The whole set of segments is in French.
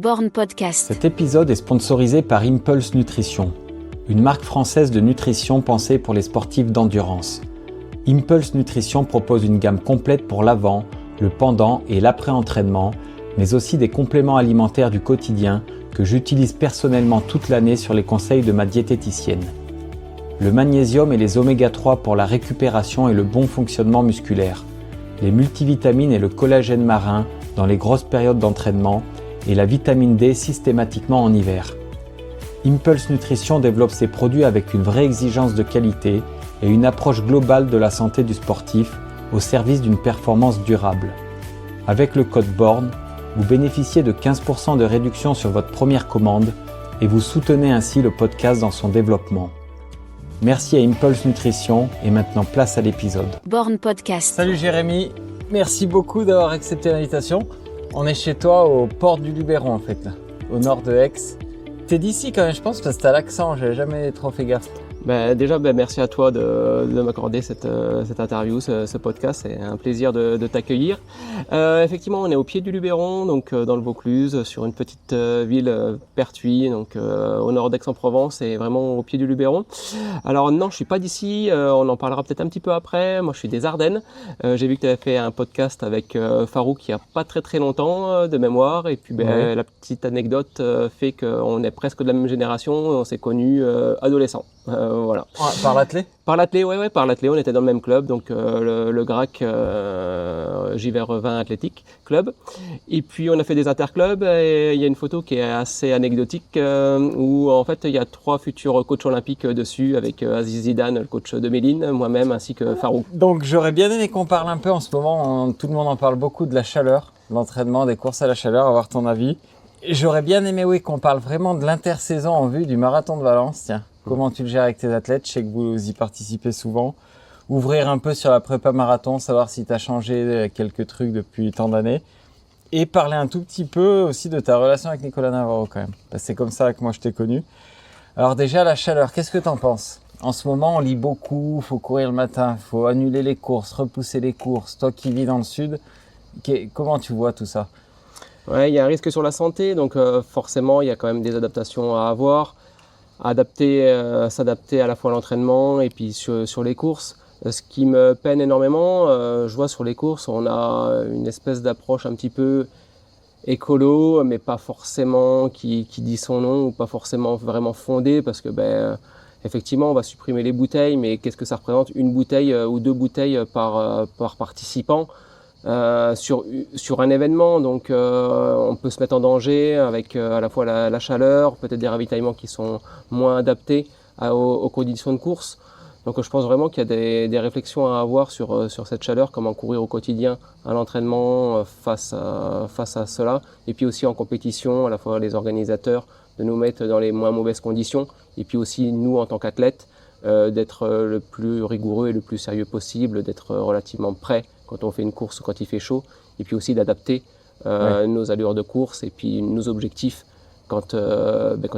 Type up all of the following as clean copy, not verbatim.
Born Podcast. Cet épisode est sponsorisé par Impulse Nutrition, une marque française de nutrition pensée pour les sportifs d'endurance. Impulse Nutrition propose une gamme complète pour l'avant, le pendant et l'après-entraînement, mais aussi des compléments alimentaires du quotidien que j'utilise personnellement toute l'année sur les conseils de ma diététicienne. Le magnésium et les oméga 3 pour la récupération et le bon fonctionnement musculaire, les multivitamines et le collagène marin dans les grosses périodes d'entraînement et la vitamine D systématiquement en hiver. Impulse Nutrition développe ses produits avec une vraie exigence de qualité et une approche globale de la santé du sportif au service d'une performance durable. Avec le code BORN, vous bénéficiez de 15% de réduction sur votre première commande et vous soutenez ainsi le podcast dans son développement. Merci à Impulse Nutrition et maintenant place à l'épisode. Born Podcast. Salut Jérémy, merci beaucoup d'avoir accepté l'invitation. On est chez toi au port du Luberon en fait, là, au nord de Aix. T'es d'ici quand même je pense parce que t'as l'accent, j'avais jamais trop fait gaffe. Déjà, merci à toi de m'accorder cette interview, ce podcast. C'est un plaisir de t'accueillir. Effectivement, on est au pied du Luberon, donc dans le Vaucluse, sur une petite ville Pertuis, donc au nord d'Aix-en-Provence et vraiment au pied du Luberon. Alors non, je suis pas d'ici. On en parlera peut-être un petit peu après. Moi, je suis des Ardennes. J'ai vu que tu avais fait un podcast avec Farouk il y a pas très longtemps de mémoire. Et puis la petite anecdote fait qu'on est presque de la même génération. On s'est connus adolescents. Voilà. Par l'athlé ? Par l'athlé, par l'athlé, on était dans le même club, donc le GRAC Giver 20 Athletic Club. Et puis on a fait des interclubs et il y a une photo qui est assez anecdotique où en fait il y a 3 futurs coachs olympiques dessus avec Aziz Zidane, le coach de Méline, moi-même ainsi que Farouk. Donc j'aurais bien aimé qu'on parle un peu en ce moment, tout le monde en parle beaucoup de la chaleur, l'entraînement, des courses à la chaleur, avoir ton avis. Et j'aurais bien aimé qu'on parle vraiment de l'intersaison en vue du marathon de Valence, tiens. Comment tu le gères avec tes athlètes? Je sais que vous y participez souvent. Ouvrir un peu sur la prépa marathon, savoir si tu as changé quelques trucs depuis tant d'années. Et parler un tout petit peu aussi de ta relation avec Nicolas Navarro quand même. Parce que c'est comme ça que moi je t'ai connu. Alors déjà, la chaleur, qu'est-ce que tu en penses? En ce moment, on lit beaucoup, faut courir le matin, faut annuler les courses, repousser les courses. Toi qui vis dans le sud, comment tu vois tout ça? Ouais, il y a un risque sur la santé, donc forcément, il y a quand même des adaptations à avoir. S'adapter à la fois à l'entraînement et puis sur les courses. Ce qui me peine énormément, je vois sur les courses, on a une espèce d'approche un petit peu écolo, mais pas forcément qui dit son nom ou pas forcément vraiment fondée parce que effectivement on va supprimer les bouteilles, mais qu'est-ce que ça représente? Une bouteille ou 2 bouteilles par participant sur un événement, donc on peut se mettre en danger avec à la fois la chaleur, peut-être des ravitaillements qui sont moins adaptés aux conditions de course. Donc je pense vraiment qu'il y a des réflexions à avoir sur cette chaleur, comment courir au quotidien à l'entraînement face à cela, et puis aussi en compétition, à la fois les organisateurs de nous mettre dans les moins mauvaises conditions, et puis aussi nous en tant qu'athlètes d'être le plus rigoureux et le plus sérieux possible, d'être relativement prêt quand on fait une course ou quand il fait chaud, et puis aussi d'adapter nos allures de course et puis nos objectifs quand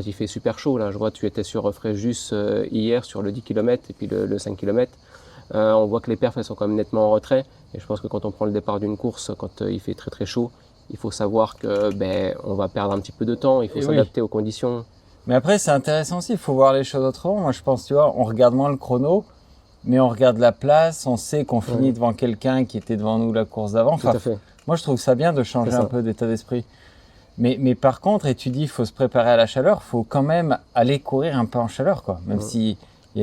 il fait super chaud. Là, je vois tu étais sur Fréjus hier sur le 10 km et puis le 5 km. On voit que les perfs elles sont quand même nettement en retrait, et je pense que quand on prend le départ d'une course, quand il fait très chaud, il faut savoir que on va perdre un petit peu de temps, il faut s'adapter aux conditions. Mais après, c'est intéressant aussi, il faut voir les choses autrement. Moi, je pense, tu vois, on regarde moins le chrono, mais on regarde la place, on sait qu'on finit devant quelqu'un qui était devant nous la course d'avant. Tout à fait. Moi, je trouve ça bien de changer un peu d'état d'esprit. Mais par contre, et tu dis, il faut se préparer à la chaleur, il faut quand même aller courir un peu en chaleur, quoi. Même si,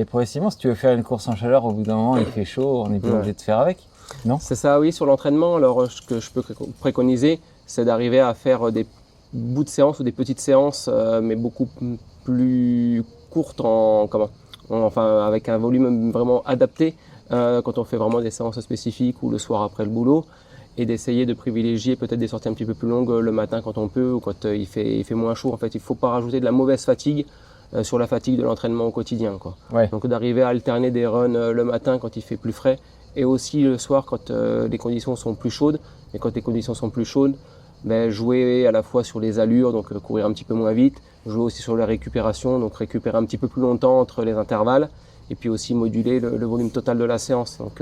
progressivement, si tu veux faire une course en chaleur, au bout d'un moment, il fait chaud, on est pas obligé de faire avec, non? C'est ça, oui, sur l'entraînement. Alors, ce que je peux préconiser, c'est d'arriver à faire des bouts de séance ou des petites séances, mais beaucoup plus courtes avec un volume vraiment adapté quand on fait vraiment des séances spécifiques ou le soir après le boulot, et d'essayer de privilégier peut-être des sorties un petit peu plus longues le matin quand on peut ou quand il fait moins chaud. En fait, il ne faut pas rajouter de la mauvaise fatigue sur la fatigue de l'entraînement au quotidien, quoi. Ouais. Donc d'arriver à alterner des runs le matin quand il fait plus frais et aussi le soir quand les conditions sont plus chaudes. Et quand les conditions sont plus chaudes, jouer à la fois sur les allures, donc courir un petit peu moins vite, jouer aussi sur la récupération, donc récupérer un petit peu plus longtemps entre les intervalles, et puis aussi moduler le volume total de la séance. Donc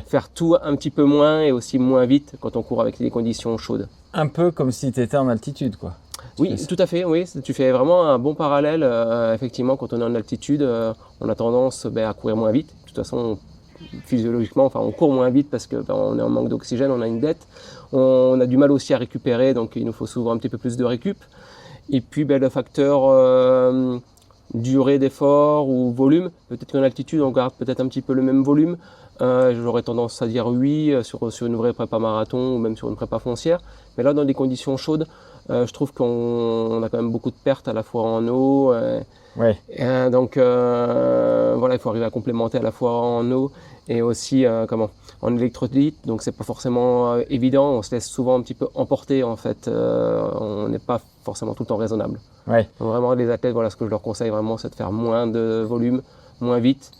faire tout un petit peu moins et aussi moins vite quand on court avec des conditions chaudes. Un peu comme si tu étais en altitude, quoi. Oui, tout à fait. Oui, tu fais vraiment un bon parallèle. Effectivement, quand on est en altitude, on a tendance à courir moins vite. De toute façon, physiologiquement, enfin, on court moins vite parce que on est en manque d'oxygène, on a une dette. On a du mal aussi à récupérer, donc il nous faut souvent un petit peu plus de récup. Et puis le facteur durée d'effort ou volume, peut-être qu'en altitude on garde peut-être un petit peu le même volume. J'aurais tendance à dire oui sur une vraie prépa marathon ou même sur une prépa foncière. Mais là, dans des conditions chaudes, je trouve qu'on a quand même beaucoup de pertes à la fois en eau. Donc voilà, il faut arriver à complémenter à la fois en eau et aussi en électrolyte. Donc c'est pas forcément évident. On se laisse souvent un petit peu emporter en fait. On n'est pas forcément tout le temps raisonnable. Ouais. Donc, vraiment les athlètes, voilà ce que je leur conseille vraiment, c'est de faire moins de volume, moins vite,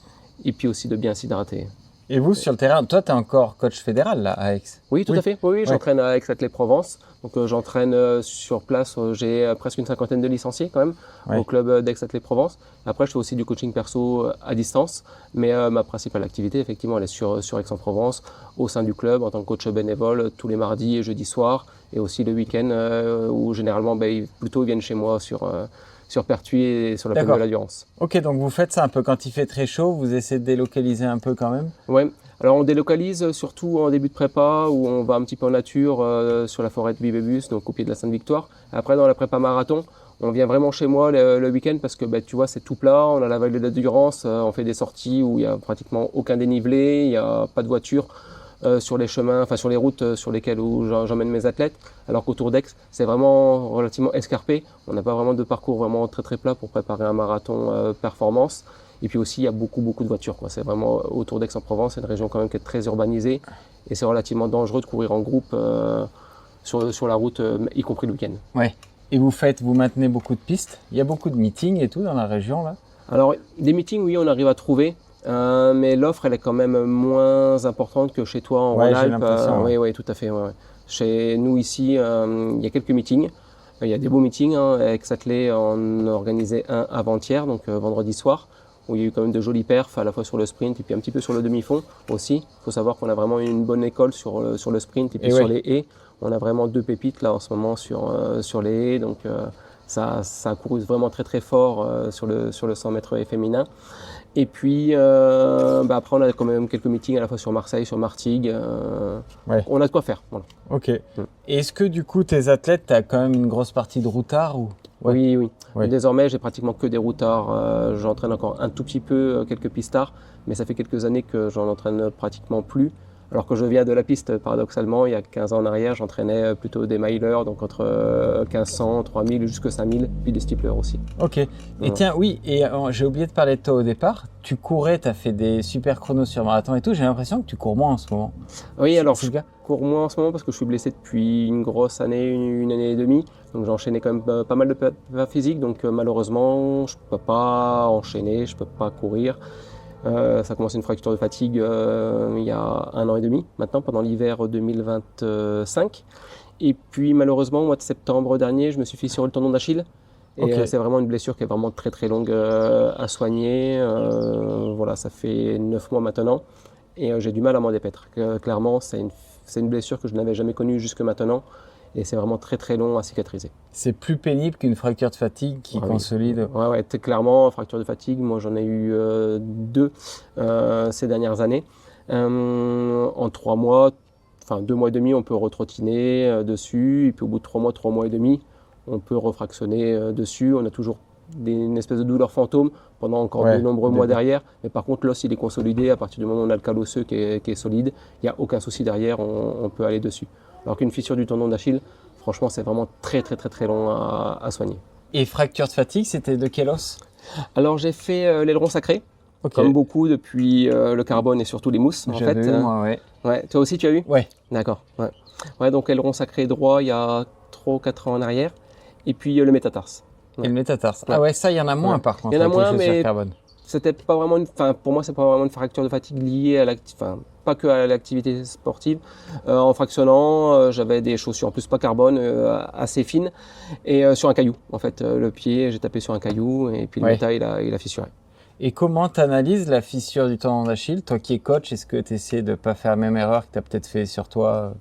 et puis aussi de bien s'hydrater. Et vous, sur le terrain, toi, tu es encore coach fédéral là, à Aix? Oui, tout à fait. Oui, j'entraîne à Aix-Athlée-Provence. Donc j'entraîne sur place. J'ai presque une cinquantaine de licenciés quand même au club d'Aix-Athlée-Provence. Après, je fais aussi du coaching perso à distance. Mais ma principale activité, effectivement, elle est sur Aix-en-Provence, au sein du club, en tant que coach bénévole, tous les mardis et jeudis soirs. Et aussi le week-end où généralement, ils viennent chez moi sur Pertuis et sur la plaine de la Durance. Ok, donc vous faites ça un peu quand il fait très chaud, vous essayez de délocaliser un peu quand même? Ouais, alors on délocalise surtout en début de prépa où on va un petit peu en nature sur la forêt de Bibébus, donc au pied de la Sainte-Victoire. Après dans la prépa marathon, on vient vraiment chez moi le week-end parce que tu vois c'est tout plat, on a la vallée de la Durance, on fait des sorties où il n'y a pratiquement aucun dénivelé, il n'y a pas de voiture. Sur les chemins, sur les routes sur lesquelles j'emmène mes athlètes, alors qu'autour d'Aix, c'est vraiment relativement escarpé. On n'a pas vraiment de parcours vraiment très très plat pour préparer un marathon performance. Et puis aussi, il y a beaucoup de voitures, quoi. C'est vraiment autour d'Aix-en-Provence, c'est une région quand même qui est très urbanisée et c'est relativement dangereux de courir en groupe sur la route, y compris le week-end. Ouais. Et vous maintenez beaucoup de pistes. Il y a beaucoup de meetings et tout dans la région là. Alors des meetings, oui, on arrive à trouver. Mais l'offre, elle est quand même moins importante que chez toi en Rhône-Alpes. Oui, tout à fait. Ouais. Chez nous ici, il y a quelques meetings. Il y a des beaux meetings. Aix-Athlée en a organisé un avant-hier, donc vendredi soir, où il y a eu quand même de jolis perfs, à la fois sur le sprint et puis un petit peu sur le demi-fond aussi. Il faut savoir qu'on a vraiment une bonne école sur le sprint et puis sur les haies. On a vraiment 2 pépites là en ce moment sur les haies. Donc ça a couru vraiment très très fort sur le 100 mètres haies féminin. Et puis après on a quand même quelques meetings à la fois sur Marseille, sur Martigues. On a de quoi faire. Voilà. Ok. Et est-ce que du coup tes athlètes, tu as quand même une grosse partie de routard ou... Oui. Désormais j'ai pratiquement que des routards. J'entraîne encore un tout petit peu quelques pistards, mais ça fait quelques années que j'en entraîne pratiquement plus. Alors que je viens de la piste, paradoxalement, il y a 15 ans en arrière, j'entraînais plutôt des milers, donc entre 1500, 3000 jusqu'à 5000, puis des steeplers aussi. Ok. Et tiens, oui, j'ai oublié de parler de toi au départ. Tu courais, tu as fait des super chronos sur marathon et tout. J'ai l'impression que tu cours moins en ce moment. Oui, alors je cours moins en ce moment parce que je suis blessé depuis une grosse année, une année et demie. Donc j'ai enchaîné quand même pas mal de prépa physique. Donc malheureusement, je ne peux pas enchaîner, je ne peux pas courir. Ça a commencé une fracture de fatigue il y a 1 an et demi maintenant, pendant l'hiver 2025. Et puis malheureusement, au mois de septembre dernier, je me suis fissuré le tendon d'Achille. Et c'est vraiment une blessure qui est vraiment très très longue à soigner. Voilà, ça fait 9 mois maintenant. Et j'ai du mal à m'en dépaître. Clairement, c'est une blessure que je n'avais jamais connue jusque maintenant. Et c'est vraiment très très long à cicatriser. C'est plus pénible qu'une fracture de fatigue qui consolide. Ouais, clairement, fracture de fatigue, moi j'en ai eu 2 ces dernières années. En 3 mois, 2 mois et demi, on peut retrottiner dessus. Et puis au bout de 3 mois et demi, on peut refractionner dessus. On a toujours une espèce de douleur fantôme pendant encore de nombreux mois derrière. Mais par contre, l'os, il est consolidé. À partir du moment où on a le cale osseux qui est solide, il n'y a aucun souci derrière, on peut aller dessus. Alors qu'une fissure du tendon d'Achille, franchement, c'est vraiment très très très très long à soigner. Et fracture de fatigue, c'était de quel os? Alors j'ai fait l'aileron sacré, comme beaucoup depuis le carbone et surtout les mousses en fait. Moi, ouais. Toi aussi tu as eu? Ouais. D'accord. Ouais, donc aileron sacré droit il y a 3 ou 4 ans en arrière. Et puis le métatarse. Et le métatarse. Ah ouais, ça il y en a moins par contre. Il y en a moins, mais carbone. C'était pas vraiment pour moi c'est pas vraiment une fracture de fatigue liée à pas que à l'activité sportive. En fractionnant, j'avais des chaussures en plus pas carbone assez fines et sur un caillou en fait. Le pied, j'ai tapé sur un caillou et puis le métal il a fissuré. Et comment tu analyses la fissure du tendon d'Achille? Toi qui es coach, est-ce que tu essaies de ne pas faire la même erreur que tu as peut-être fait sur toi?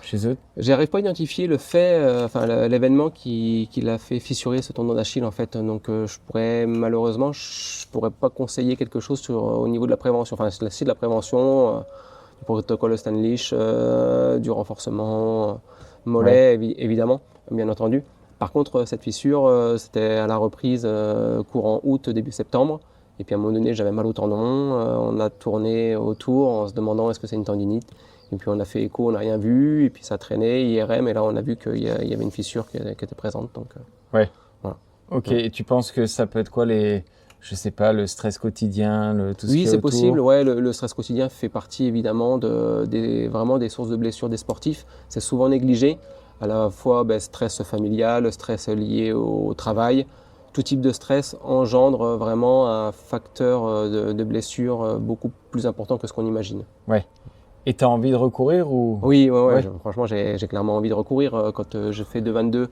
chez eux? J'arrive pas à identifier le fait, l'événement qui l'a fait fissurer ce tendon d'Achille en fait. Donc je pourrais pas conseiller quelque chose au niveau de la prévention. Enfin, c'est de la prévention, du protocole Stanlich, du renforcement mollet évidemment, bien entendu. Par contre, cette fissure, c'était à la reprise courant août, début septembre. Et puis à un moment donné, j'avais mal au tendon. On a tourné autour en se demandant est-ce que c'est une tendinite. Et puis on a fait écho, on n'a rien vu. Et puis ça traînait, IRM. Et là, on a vu qu'il y avait une fissure qui était présente. Donc, ouais. Voilà. Ok. Et tu penses que ça peut être quoi je sais pas, le stress quotidien, tout ce qui est Oui, c'est autour? possible. Ouais, le stress quotidien fait partie évidemment vraiment des sources de blessures des sportifs. C'est souvent négligé. À la fois stress familial, stress lié au travail. Tout type de stress engendre vraiment un facteur de blessure beaucoup plus important que ce qu'on imagine. Ouais. Et tu as envie de recourir ou? Oui, Ouais. franchement, j'ai clairement envie de recourir. Quand je fais 2,22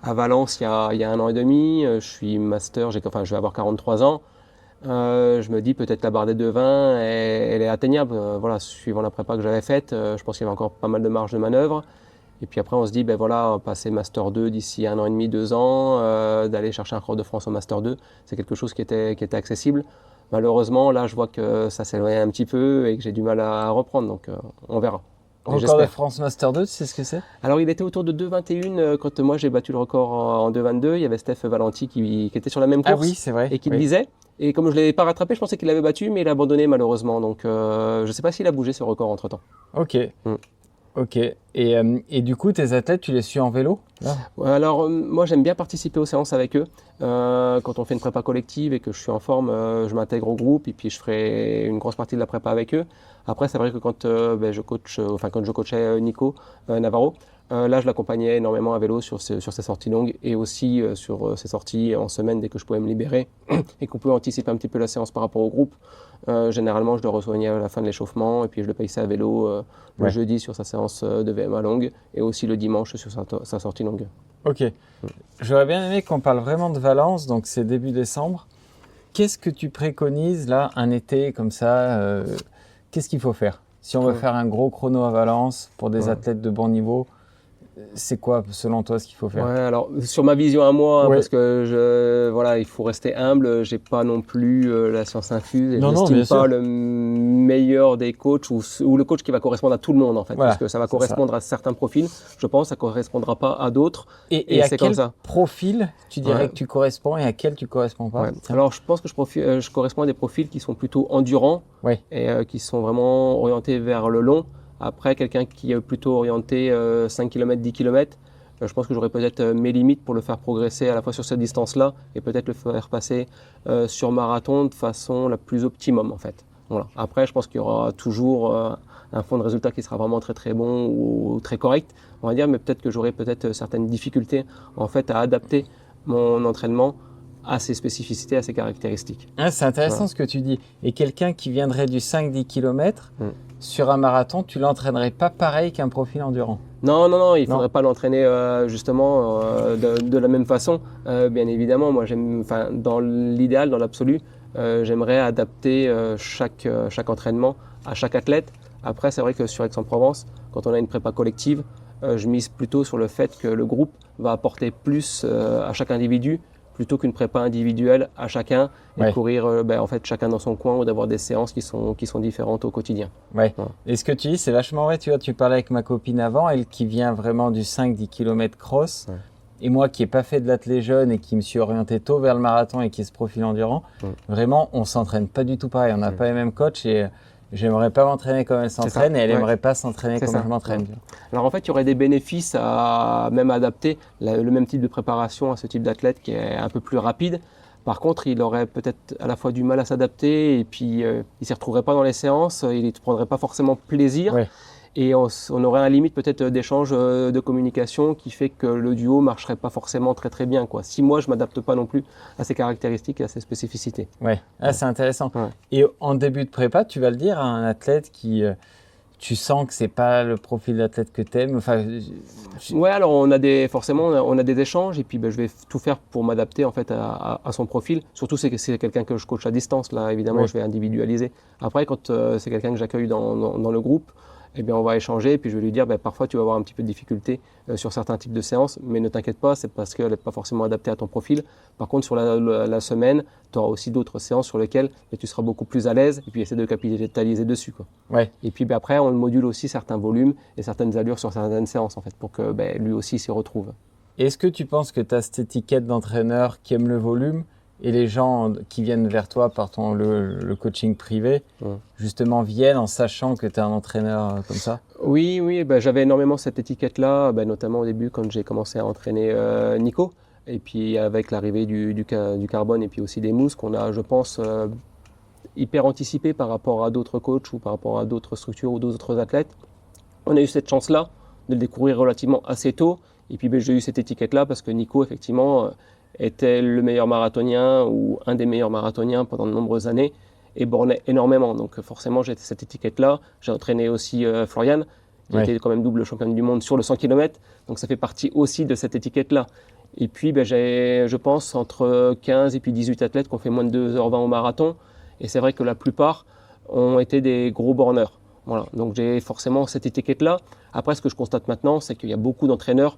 à Valence il y a 1 an et demi, je suis master, je vais avoir 43 ans. Je me dis peut-être la barre des 2,20, elle est atteignable. Voilà, suivant la prépa que j'avais faite, je pense qu'il y avait encore pas mal de marge de manœuvre. Et puis après, on se dit, passer Master 2 d'ici 1 an et demi, 2 ans, d'aller chercher un record de France au Master 2, c'est quelque chose qui était accessible. Malheureusement, là, je vois que ça s'éloigne un petit peu et que j'ai du mal à reprendre, donc on verra. Record de France Master 2, tu sais ce que c'est? Alors, il était autour de 2,21 quand moi j'ai battu le record en 2,22. Il y avait Steph Valenti qui était sur la même course. Ah oui, c'est vrai. Et qui le visait. Et comme je ne l'avais pas rattrapé, je pensais qu'il l'avait battu, mais il a abandonné malheureusement. Donc, je ne sais pas s'il a bougé ce record entre-temps. Ok. Ok. Et du coup, tes athlètes, tu les suis en vélo là? Alors, moi, j'aime bien participer aux séances avec eux. Quand on fait une prépa collective et que je suis en forme, je m'intègre au groupe et puis je ferai une grosse partie de la prépa avec eux. Après, c'est vrai que quand je coachais Nico Navarro, là, je l'accompagnais énormément à vélo sur ses sorties longues et aussi sur ses sorties en semaine dès que je pouvais me libérer et qu'on pouvait anticiper un petit peu la séance par rapport au groupe. Généralement, je le rejoignais à la fin de l'échauffement et puis je le paissais à vélo le jeudi sur sa séance de VMA longue et aussi le dimanche sur sa sortie longue. Ok. J'aurais bien aimé qu'on parle vraiment de Valence, donc c'est début décembre. Qu'est-ce que tu préconises là, un été comme ça qu'est-ce qu'il faut faire? Si on veut faire un gros chrono à Valence pour des athlètes de bon niveau, c'est quoi selon toi ce qu'il faut faire? Ouais, alors sur ma vision à moi, parce que il faut rester humble. J'ai pas non plus la science infuse et je n'estime pas le meilleur des coachs ou le coach qui va correspondre à tout le monde en fait, parce que ça va correspondre à certains profils. Je pense que ça correspondra pas à d'autres. Et à c'est quel comme ça. profil tu dirais que tu corresponds et à quel tu corresponds pas? Alors je pense que je corresponds à des profils qui sont plutôt endurants et qui sont vraiment orientés vers le long. Après, quelqu'un qui est plutôt orienté 5 km, 10 km, je pense que j'aurais peut-être mes limites pour le faire progresser à la fois sur cette distance-là et peut-être le faire passer sur marathon de façon la plus optimum en fait. Voilà. Après, je pense qu'il y aura toujours un fond de résultat qui sera vraiment très très bon ou très correct, on va dire, mais peut-être que j'aurai certaines difficultés en fait à adapter mon entraînement à ses spécificités, à ses caractéristiques. Ah, c'est intéressant ce que tu dis. Et quelqu'un qui viendrait du 5-10 km, sur un marathon, tu l'entraînerais pas pareil qu'un profil endurant? Non, il ne faudrait pas l'entraîner justement de la même façon. Bien évidemment, moi, dans l'idéal, dans l'absolu, j'aimerais adapter chaque entraînement à chaque athlète. Après, c'est vrai que sur Aix-en-Provence, quand on a une prépa collective, je mise plutôt sur le fait que le groupe va apporter plus à chaque individu plutôt qu'une prépa individuelle à chacun et courir en fait chacun dans son coin ou d'avoir des séances qui sont différentes au quotidien. Ouais. Et ce que tu dis, c'est vachement vrai. Tu vois, tu parlais avec ma copine avant, elle qui vient vraiment du 5-10 km cross. Ouais. Et moi qui n'ai pas fait de l'athlète jeune et qui me suis orienté tôt vers le marathon et qui est ce profil endurant, vraiment, on ne s'entraîne pas du tout pareil. On n'a pas les mêmes coachs et j'aimerais pas m'entraîner comme elle s'entraîne et elle aimerait pas s'entraîner comme je m'entraîne. Alors en fait, il y aurait des bénéfices à même adapter le même type de préparation à ce type d'athlète qui est un peu plus rapide. Par contre, il aurait peut-être à la fois du mal à s'adapter et puis il ne s'y retrouverait pas dans les séances, il ne prendrait pas forcément plaisir. Ouais. Et on aurait un limite peut-être d'échange de communication qui fait que le duo marcherait pas forcément très très bien, quoi. Si moi je m'adapte pas non plus à ses caractéristiques et à ses spécificités. Ouais, c'est intéressant. Ouais. Et en début de prépa, tu vas le dire à un athlète qui, tu sens que c'est pas le profil d'athlète que t'aimes. Enfin, ouais, alors on a des échanges et puis je vais tout faire pour m'adapter en fait à son profil. Surtout c'est quelqu'un que je coach à distance, là évidemment je vais individualiser. Après quand c'est quelqu'un que j'accueille dans le groupe. eh bien, on va échanger et puis je vais lui dire parfois tu vas avoir un petit peu de difficulté sur certains types de séances, mais ne t'inquiète pas, c'est parce qu'elle n'est pas forcément adaptée à ton profil. Par contre, sur la semaine, tu auras aussi d'autres séances sur lesquelles tu seras beaucoup plus à l'aise et puis essaie de capitaliser dessus, quoi. Ouais. Et puis après, on module aussi certains volumes et certaines allures sur certaines séances en fait, pour que lui aussi s'y retrouve. Est-ce que tu penses que tu as cette étiquette d'entraîneur qui aime le volume et les gens qui viennent vers toi par le coaching privé, justement viennent en sachant que tu es un entraîneur comme ça? Oui, j'avais énormément cette étiquette-là, notamment au début quand j'ai commencé à entraîner Nico. Et puis avec l'arrivée du carbone et puis aussi des mousses qu'on a, je pense, hyper anticipé par rapport à d'autres coachs ou par rapport à d'autres structures ou d'autres athlètes. On a eu cette chance-là de le découvrir relativement assez tôt. Et puis j'ai eu cette étiquette-là parce que Nico, effectivement, était le meilleur marathonien ou un des meilleurs marathoniens pendant de nombreuses années et bornait énormément. Donc forcément, j'ai cette étiquette-là. J'ai entraîné aussi Florian, qui était quand même double championne du monde sur le 100 km. Donc ça fait partie aussi de cette étiquette-là. Et puis j'ai, je pense, entre 15 et puis 18 athlètes qui ont fait moins de 2h20 au marathon. Et c'est vrai que la plupart ont été des gros borneurs. Voilà. Donc j'ai forcément cette étiquette-là. Après, ce que je constate maintenant, c'est qu'il y a beaucoup d'entraîneurs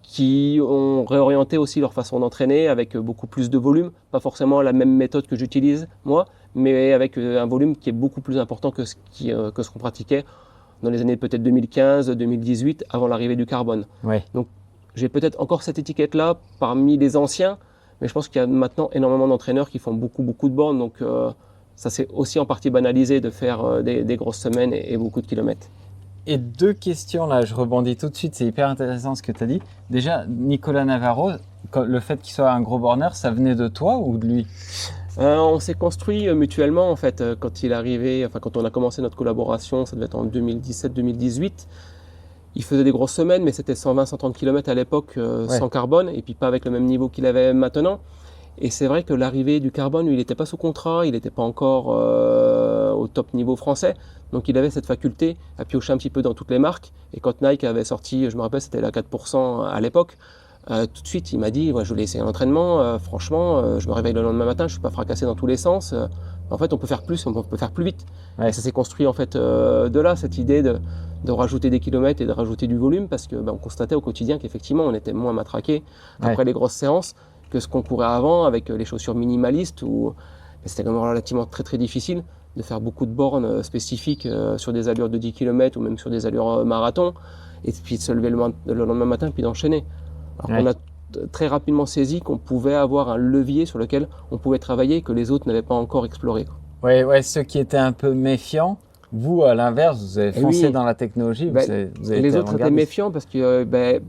qui ont réorienté aussi leur façon d'entraîner avec beaucoup plus de volume, pas forcément la même méthode que j'utilise moi, mais avec un volume qui est beaucoup plus important que ce qu'on pratiquait dans les années peut-être 2015, 2018, avant l'arrivée du carbone. Ouais. Donc j'ai peut-être encore cette étiquette-là parmi les anciens, mais je pense qu'il y a maintenant énormément d'entraîneurs qui font beaucoup de bornes, donc ça s'est aussi en partie banalisé de faire des grosses semaines et beaucoup de kilomètres. Et 2 questions là, je rebondis tout de suite, c'est hyper intéressant ce que tu as dit. Déjà, Nicolas Navarro, le fait qu'il soit un gros borner, ça venait de toi ou de lui? On s'est construit mutuellement en fait quand il est arrivé, enfin quand on a commencé notre collaboration, ça devait être en 2017-2018. Il faisait des grosses semaines, mais c'était 120-130 km à l'époque sans carbone et puis pas avec le même niveau qu'il avait maintenant. Et c'est vrai que l'arrivée du carbone, lui, il n'était pas sous contrat, il n'était pas encore au top niveau français. Donc il avait cette faculté à piocher un petit peu dans toutes les marques. Et quand Nike avait sorti, je me rappelle, c'était la 4% à l'époque, tout de suite il m'a dit, je voulais essayer un entraînement, franchement, je me réveille le lendemain matin, je ne suis pas fracassé dans tous les sens. En fait, on peut faire plus, on peut faire plus vite. Ouais. Et ça s'est construit en fait de là, cette idée de rajouter des kilomètres et de rajouter du volume, parce que on constatait au quotidien qu'effectivement on était moins matraqué après les grosses séances que ce qu'on courait avant avec les chaussures minimalistes où c'était quand même relativement très difficile de faire beaucoup de bornes spécifiques sur des allures de 10 km ou même sur des allures marathon et puis de se lever le lendemain matin puis d'enchaîner. Alors qu'on a très rapidement saisi qu'on pouvait avoir un levier sur lequel on pouvait travailler que les autres n'avaient pas encore exploré. Ouais, ceux qui étaient un peu méfiants, vous à l'inverse, vous avez foncé dans la technologie. Vous avez les autres étaient méfiants parce que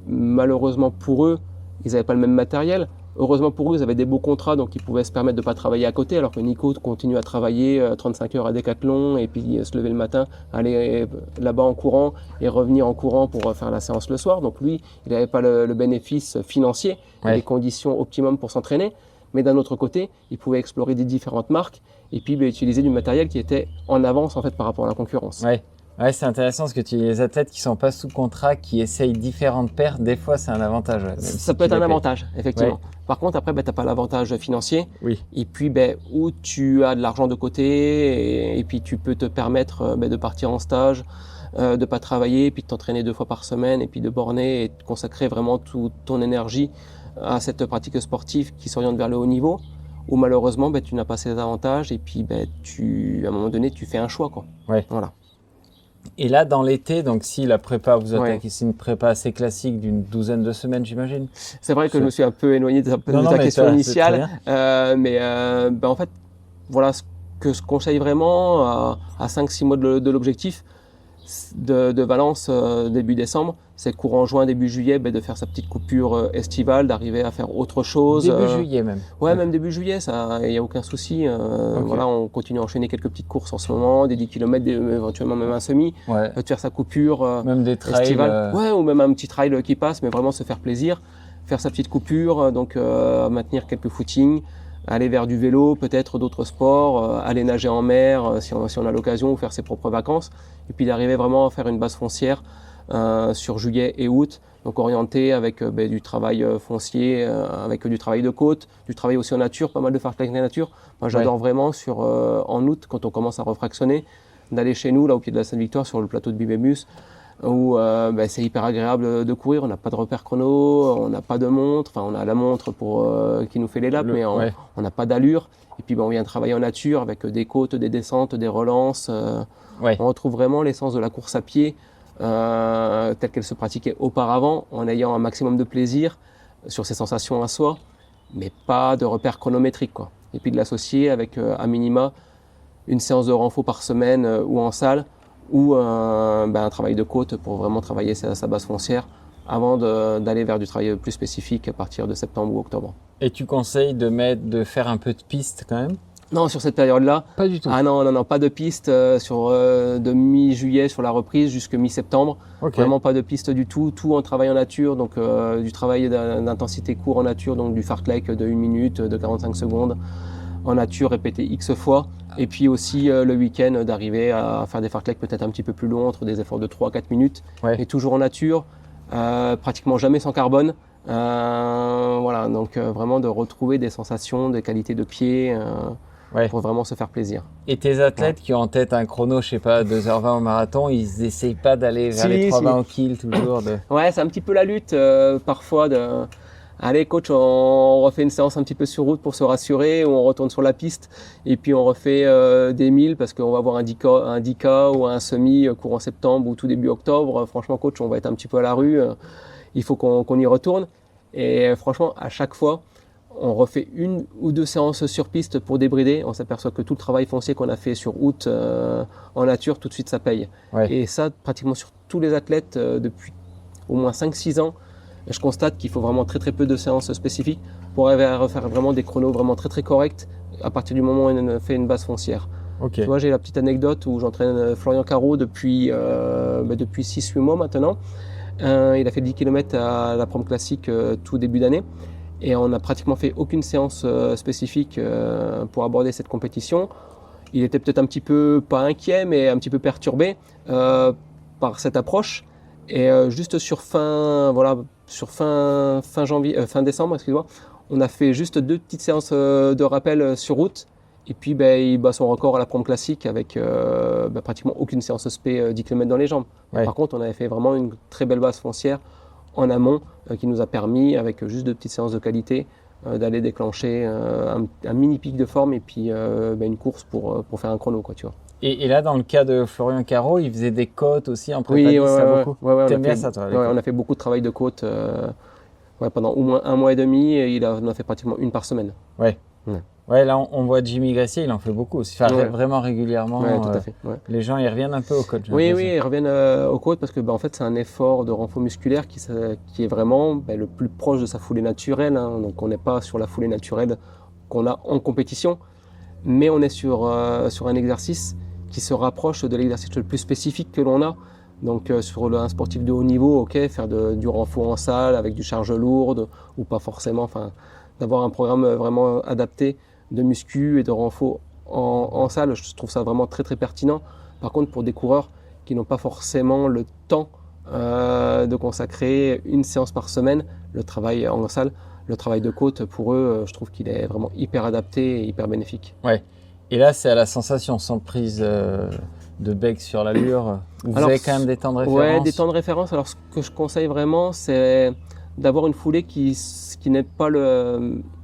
malheureusement pour eux, ils n'avaient pas le même matériel. Heureusement pour eux, ils avaient des beaux contrats, donc ils pouvaient se permettre de ne pas travailler à côté, alors que Nico continue à travailler 35 heures à Decathlon et puis se lever le matin, aller là-bas en courant et revenir en courant pour faire la séance le soir. Donc lui, il n'avait pas le bénéfice financier et les conditions optimum pour s'entraîner. Mais d'un autre côté, il pouvait explorer des différentes marques et puis utiliser du matériel qui était en avance en fait par rapport à la concurrence. Ouais, c'est intéressant parce que tu as les athlètes qui sont pas sous contrat, qui essayent différentes paires. Des fois, c'est un avantage. Ça peut être un avantage, effectivement. Ouais. Par contre, après, tu n'as pas l'avantage financier. Oui. Et puis, où tu as de l'argent de côté et puis tu peux te permettre de partir en stage, de pas travailler, puis de t'entraîner 2 fois par semaine et puis de borner et de consacrer vraiment toute ton énergie à cette pratique sportive qui s'oriente vers le haut niveau. Où malheureusement, tu n'as pas ces avantages et puis à un moment donné, tu fais un choix, quoi. Ouais. Voilà. Et là, dans l'été, donc si la prépa vous attaque, c'est une prépa assez classique d'une douzaine de semaines, j'imagine. C'est vrai que je me suis un peu éloigné de ta question initiale, mais en fait, voilà ce que je conseille vraiment à 5-6 mois de l'objectif de Valence début décembre, c'est courant juin, début juillet, de faire sa petite coupure estivale, d'arriver à faire autre chose. Début juillet même. Ouais, même début juillet, ça, il n'y a aucun souci. Voilà, on continue à enchaîner quelques petites courses en ce moment, des 10 km, éventuellement même un semi. De faire sa coupure même des trails, estivale. Ouais, ou même un petit trail qui passe, mais vraiment se faire plaisir. Faire sa petite coupure, donc maintenir quelques footings, aller vers du vélo, peut-être d'autres sports, aller nager en mer si on a l'occasion, ou faire ses propres vacances. Et puis d'arriver vraiment à faire une base foncière sur juillet et août, donc orienté avec du travail foncier, avec du travail de côte, du travail aussi en nature, pas mal de faire avec la nature. Moi j'adore vraiment en août, quand on commence à refractionner, d'aller chez nous, là au pied de la Sainte-Victoire, sur le plateau de Bibémus, où c'est hyper agréable de courir. On n'a pas de repère chrono, on n'a pas de montre, enfin on a la montre qui nous fait les laps, mais on n'a pas d'allure. Et puis on vient travailler en nature avec des côtes, des descentes, des relances. On retrouve vraiment l'essence de la course à pied telle qu'elle se pratiquait auparavant, en ayant un maximum de plaisir sur ses sensations à soi, mais pas de repère chronométrique, quoi. Et puis de l'associer avec à minima une séance de renfo par semaine ou en salle, ou un travail de côte pour vraiment travailler sa base foncière avant d'aller vers du travail plus spécifique à partir de septembre ou octobre. Et tu conseilles de faire un peu de piste quand même? Non, sur cette période-là. Pas du tout. Ah non, pas de piste de mi-juillet sur la reprise jusqu'à mi-septembre. Okay. Vraiment pas de piste du tout. Tout en travail en nature, donc du travail d'intensité court en nature, donc du fartlek de 1 minute, de 45 secondes en nature répété X fois. Et puis aussi le week-end d'arriver à faire des fartleks peut-être un petit peu plus longs, entre des efforts de 3 à 4 minutes. Et toujours en nature, pratiquement jamais sans carbone. Voilà, donc vraiment de retrouver des sensations, des qualités de pied pour vraiment se faire plaisir. Et tes athlètes qui ont en tête un chrono, je sais pas, 2h20 au marathon, ils essayent pas d'aller vers les 3h20 au kill toujours Ouais, c'est un petit peu la lutte parfois de... Allez coach, on refait une séance un petit peu sur route pour se rassurer, ou on retourne sur la piste et puis on refait des 1000 parce qu'on va avoir un 10K ou un semi courant septembre ou tout début octobre. Franchement coach, on va être un petit peu à la rue, il faut qu'on y retourne. Et franchement, à chaque fois, on refait 1 ou 2 séances sur piste pour débrider. On s'aperçoit que tout le travail foncier qu'on a fait sur route en nature, tout de suite ça paye. Et ça, pratiquement sur tous les athlètes depuis au moins 5-6 ans, je constate qu'il faut vraiment très peu de séances spécifiques pour arriver à refaire vraiment des chronos vraiment très corrects à partir du moment où on fait une base foncière. Tu vois, j'ai la petite anecdote où j'entraîne Florian Caro depuis 6-8 mois maintenant. Il a fait 10 km à la prom classique tout début d'année et on n'a pratiquement fait aucune séance spécifique pour aborder cette compétition. Il était peut-être un petit peu, pas inquiet, mais un petit peu perturbé par cette approche. Et juste sur fin décembre, excuse-moi, on a fait juste 2 petites séances de rappel sur route. Et puis il bat son record à la prom classique avec pratiquement aucune séance spé 10 km dans les jambes. Par contre, on avait fait vraiment une très belle base foncière en amont qui nous a permis, avec juste 2 petites séances de qualité, d'aller déclencher un mini pic de forme et puis une course pour faire un chrono, quoi, tu vois. Et là, dans le cas de Florian Caro, il faisait des côtes aussi en prépa beaucoup. T'aimes bien ça, toi? On a fait beaucoup de travail de côte pendant au moins 1 mois et demi, et on a fait pratiquement 1 par semaine. Ouais, là, on voit Jimmy Gracie, il en fait beaucoup aussi. Enfin, vraiment régulièrement. Tout à fait. Les gens, ils reviennent un peu aux côtes. Oui, ils reviennent aux côtes parce que en fait, c'est un effort de renfort musculaire qui est vraiment le plus proche de sa foulée naturelle. Donc, on n'est pas sur la foulée naturelle qu'on a en compétition, mais on est sur un exercice qui se rapproche de l'exercice le plus spécifique que l'on a. Donc sur un sportif de haut niveau, faire du renfort en salle avec du charge lourde ou pas forcément, d'avoir un programme vraiment adapté de muscu et de renfort en salle, je trouve ça vraiment très pertinent. Par contre, pour des coureurs qui n'ont pas forcément le temps de consacrer 1 séance par semaine, le travail en salle, le travail de côte, pour eux, je trouve qu'il est vraiment hyper adapté et hyper bénéfique. Ouais. Et là, c'est à la sensation, sans prise de bec sur l'allure. Vous avez quand même des temps de référence? Ouais, des temps de référence. Alors, ce que je conseille vraiment, c'est d'avoir une foulée qui n'est pas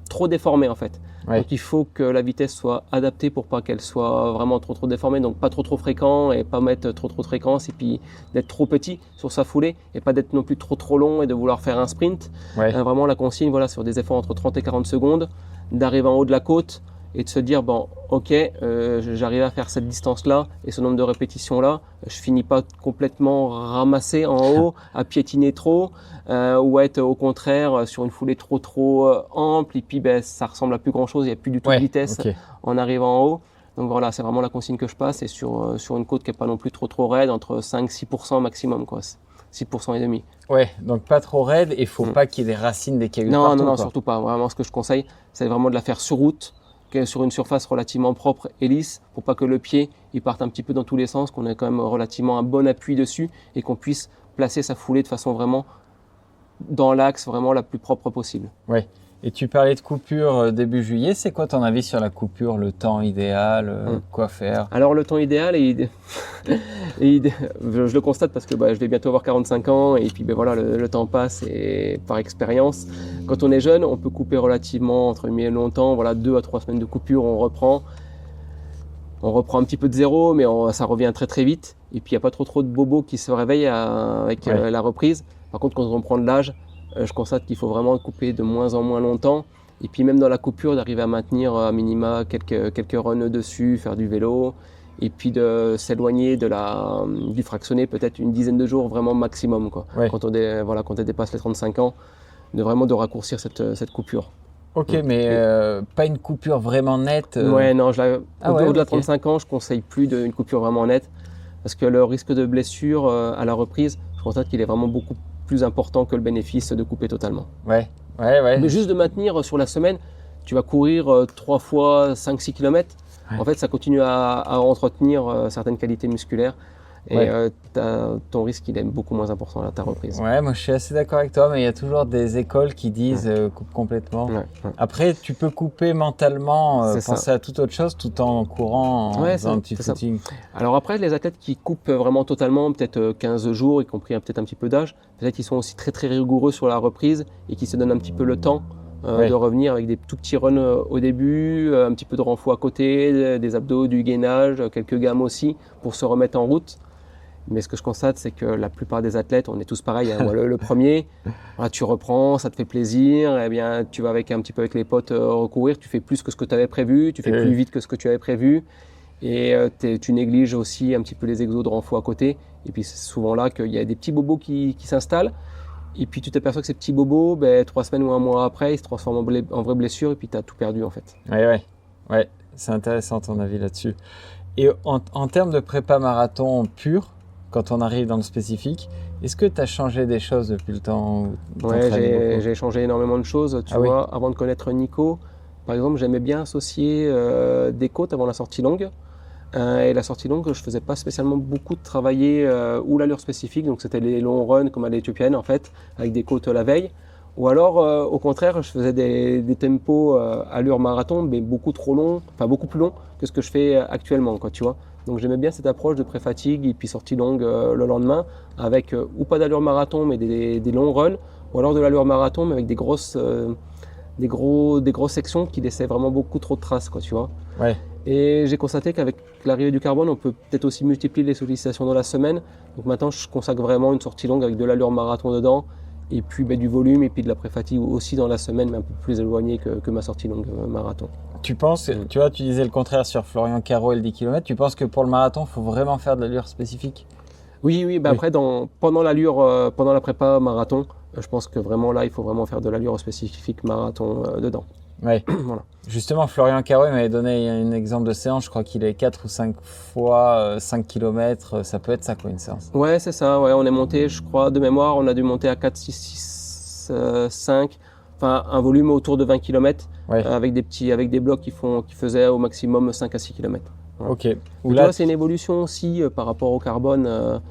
trop déformée, en fait. Donc, il faut que la vitesse soit adaptée pour pas qu'elle soit vraiment trop déformée. Donc, pas trop fréquent et pas mettre trop de fréquence. Et puis, d'être trop petit sur sa foulée et pas d'être non plus trop long et de vouloir faire un sprint. Vraiment, la consigne, sur des efforts entre 30 et 40 secondes, d'arriver en haut de la côte et de se dire, j'arrive à faire cette distance-là et ce nombre de répétitions-là, je finis pas complètement ramassé en haut, à piétiner trop, ou à être au contraire sur une foulée trop ample, et puis ça ressemble à plus grand-chose, il n'y a plus du tout de vitesse en arrivant en haut. Donc voilà, c'est vraiment la consigne que je passe, et sur une côte qui n'est pas non plus trop raide, entre 5-6% maximum, 6% et demi. Ouais, donc pas trop raide, et il ne faut pas qu'il y ait des racines, des cailloux partout. Non, surtout pas. Vraiment, ce que je conseille, c'est vraiment de la faire sur route, sur une surface relativement propre et lisse, pour pas que le pied il parte un petit peu dans tous les sens, qu'on ait quand même relativement un bon appui dessus et qu'on puisse placer sa foulée de façon vraiment dans l'axe, vraiment la plus propre possible. Ouais. Et tu parlais de coupure début juillet. C'est quoi ton avis sur la coupure, le temps idéal, quoi faire? Alors le temps idéal, je le constate parce que je vais bientôt avoir 45 ans et puis voilà, le temps passe et par expérience, quand on est jeune, on peut couper relativement entre guillemets longtemps, voilà 2 à 3 semaines de coupure, on reprend un petit peu de zéro, mais ça revient très très vite et puis il n'y a pas trop de bobos qui se réveillent avec la reprise. Par contre, quand on prend de l'âge, je constate qu'il faut vraiment couper de moins en moins longtemps. Et puis même dans la coupure, d'arriver à maintenir à minima quelques runs dessus, faire du vélo. Et puis de s'éloigner du fractionné peut-être une dizaine de jours vraiment maximum. Quoi. Ouais. Quand on dépasse les 35 ans, de raccourcir cette coupure. Ok, mais pas une coupure vraiment nette. Ouais, non, au-delà de 35 ans, je conseille plus d'une coupure vraiment nette. Parce que le risque de blessure à la reprise, je constate qu'il est vraiment beaucoup plus important que le bénéfice de couper totalement. Ouais. Mais juste de maintenir sur la semaine, tu vas courir 3 fois 5-6 km. Ouais. En fait, ça continue à entretenir certaines qualités musculaires. Et ton risque, il est beaucoup moins important à ta reprise. Ouais, moi je suis assez d'accord avec toi, mais il y a toujours des écoles qui disent coupe complètement. Ouais. Après, tu peux couper mentalement, penser à toute autre chose tout en courant, en faisant un petit footing. Alors après, les athlètes qui coupent vraiment totalement, peut-être 15 jours, y compris peut-être un petit peu d'âge, peut-être qu'ils sont aussi très très rigoureux sur la reprise et qui se donnent un petit peu le temps de revenir avec des tout petits runs au début, un petit peu de renfort à côté, des abdos, du gainage, quelques gammes aussi pour se remettre en route. Mais ce que je constate, c'est que la plupart des athlètes, on est tous pareils. Hein. Le premier, tu reprends, ça te fait plaisir. Eh bien, tu vas un petit peu avec les potes recourir. Tu fais plus que ce que tu avais prévu. Tu fais plus vite que ce que tu avais prévu. Et tu négliges aussi un petit peu les exos de renfort à côté. Et puis, c'est souvent là qu'il y a des petits bobos qui s'installent. Et puis, tu t'aperçois que ces petits bobos, 3 semaines ou un mois après, ils se transforment en vraie blessure. Et puis, tu as tout perdu, en fait. Ouais. C'est intéressant ton avis là-dessus. Et en termes de prépa marathon pur, quand on arrive dans le spécifique, est-ce que tu as changé des choses depuis le temps où j'ai changé énormément de choses. Tu vois, avant de connaître Nico, par exemple, j'aimais bien associer des côtes avant la sortie longue. Et la sortie longue, je faisais pas spécialement beaucoup de travailler ou l'allure spécifique, donc c'était les longs runs comme à l'éthiopienne en fait, avec des côtes la veille. Ou alors, au contraire, je faisais des tempos allure marathon, mais beaucoup trop longs, enfin beaucoup plus longs que ce que je fais actuellement, quoi, tu vois. Donc j'aimais bien cette approche de pré-fatigue et puis sortie longue le lendemain, avec ou pas d'allure marathon, mais des longs runs, ou alors de l'allure marathon, mais avec des grosses sections qui laissaient vraiment beaucoup trop de traces, quoi, tu vois. Ouais. Et j'ai constaté qu'avec l'arrivée du carbone, on peut peut-être aussi multiplier les sollicitations dans la semaine. Donc maintenant, je consacre vraiment une sortie longue avec de l'allure marathon dedans, et puis du volume, et puis de la pré-fatigue aussi dans la semaine, mais un peu plus éloigné que ma sortie longue marathon. Tu penses, tu vois, tu disais le contraire sur Florian Caro et le 10 km, tu penses que pour le marathon, il faut vraiment faire de l'allure spécifique? Oui. Après, pendant la prépa marathon, je pense que vraiment là, il faut vraiment faire de l'allure spécifique marathon dedans. Ouais. Voilà. Justement, Florian Caro m'avait donné un exemple de séance, je crois qu'il est 4 ou 5 fois 5 km, ça peut être ça quoi une séance. Ouais, c'est ça, on est monté, je crois, de mémoire, on a dû monter à 4, 6, 5, enfin un volume autour de 20 km, avec des blocs qui faisaient au maximum 5 à 6 km. Voilà. Ok. Tu vois, c'est une évolution aussi par rapport au carbone.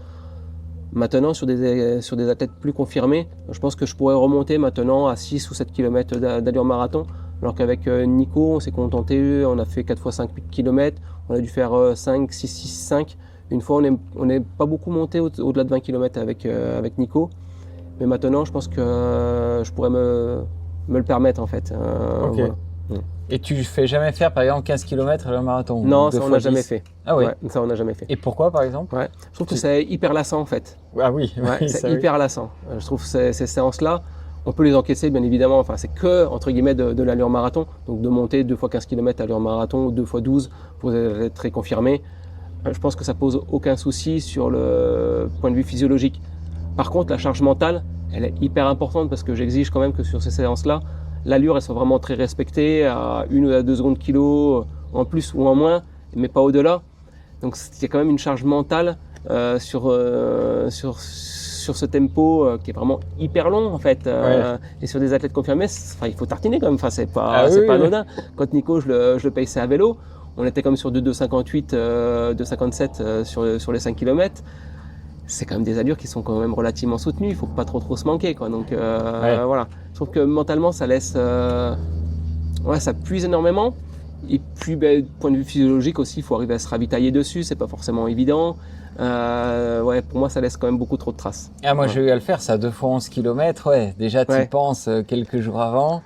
Maintenant, sur des athlètes plus confirmés, je pense que je pourrais remonter maintenant à 6 ou 7 km d'allure marathon. Alors qu'avec Nico, on s'est contenté, on a fait 4 fois 5 km, on a dû faire 5, 6, 6, 5. Une fois, on n'est pas beaucoup monté au-delà de 20 km avec Nico. Mais maintenant, je pense que je pourrais me le permettre en fait. Ok. Voilà. Et tu fais jamais faire par exemple 15 km le marathon? Non, ça on n'a jamais fait. Ah oui. Ouais, ça on n'a jamais fait. Et pourquoi par exemple? Je trouve que c'est hyper lassant en fait. Ah oui, c'est hyper lassant. Je trouve que ces séances-là, on peut les encaisser bien évidemment, enfin c'est que entre guillemets de l'allure marathon, donc de monter 2 fois 15 km à l'allure marathon ou 2 fois 12 pour être très confirmé. Je pense que ça pose aucun souci sur le point de vue physiologique. Par contre, la charge mentale, elle est hyper importante parce que j'exige quand même que sur ces séances-là, l'allure elle soit vraiment très respectée à 1 ou 2 secondes kilo en plus ou en moins, mais pas au-delà. Donc il y a quand même une charge mentale sur ce tempo qui est vraiment hyper long en fait. Et sur des athlètes confirmés, il faut tartiner quand même. Enfin, c'est pas anodin. Quand Nico, je le paçais à vélo, on était comme sur 2,58, 2,57 sur les 5 km. c'est quand même des allures qui sont quand même relativement soutenues. Il faut pas trop se manquer, quoi. Donc Ouais. voilà. Je trouve que mentalement, ça laisse, ça puise énormément. Et puis, du point de vue physiologique aussi, il faut arriver à se ravitailler dessus. C'est pas forcément évident. Pour moi, ça laisse quand même beaucoup trop de traces. Ah, moi, Ouais. j'ai eu à le faire, ça 2 fois 11 km. Ouais, déjà, tu y Ouais. penses quelques jours avant.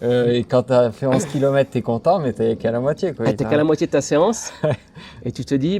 Et quand tu as fait 11 km, tu es content, mais tu qu'à la moitié. Quoi. T'es qu'à la moitié de ta séance et tu te dis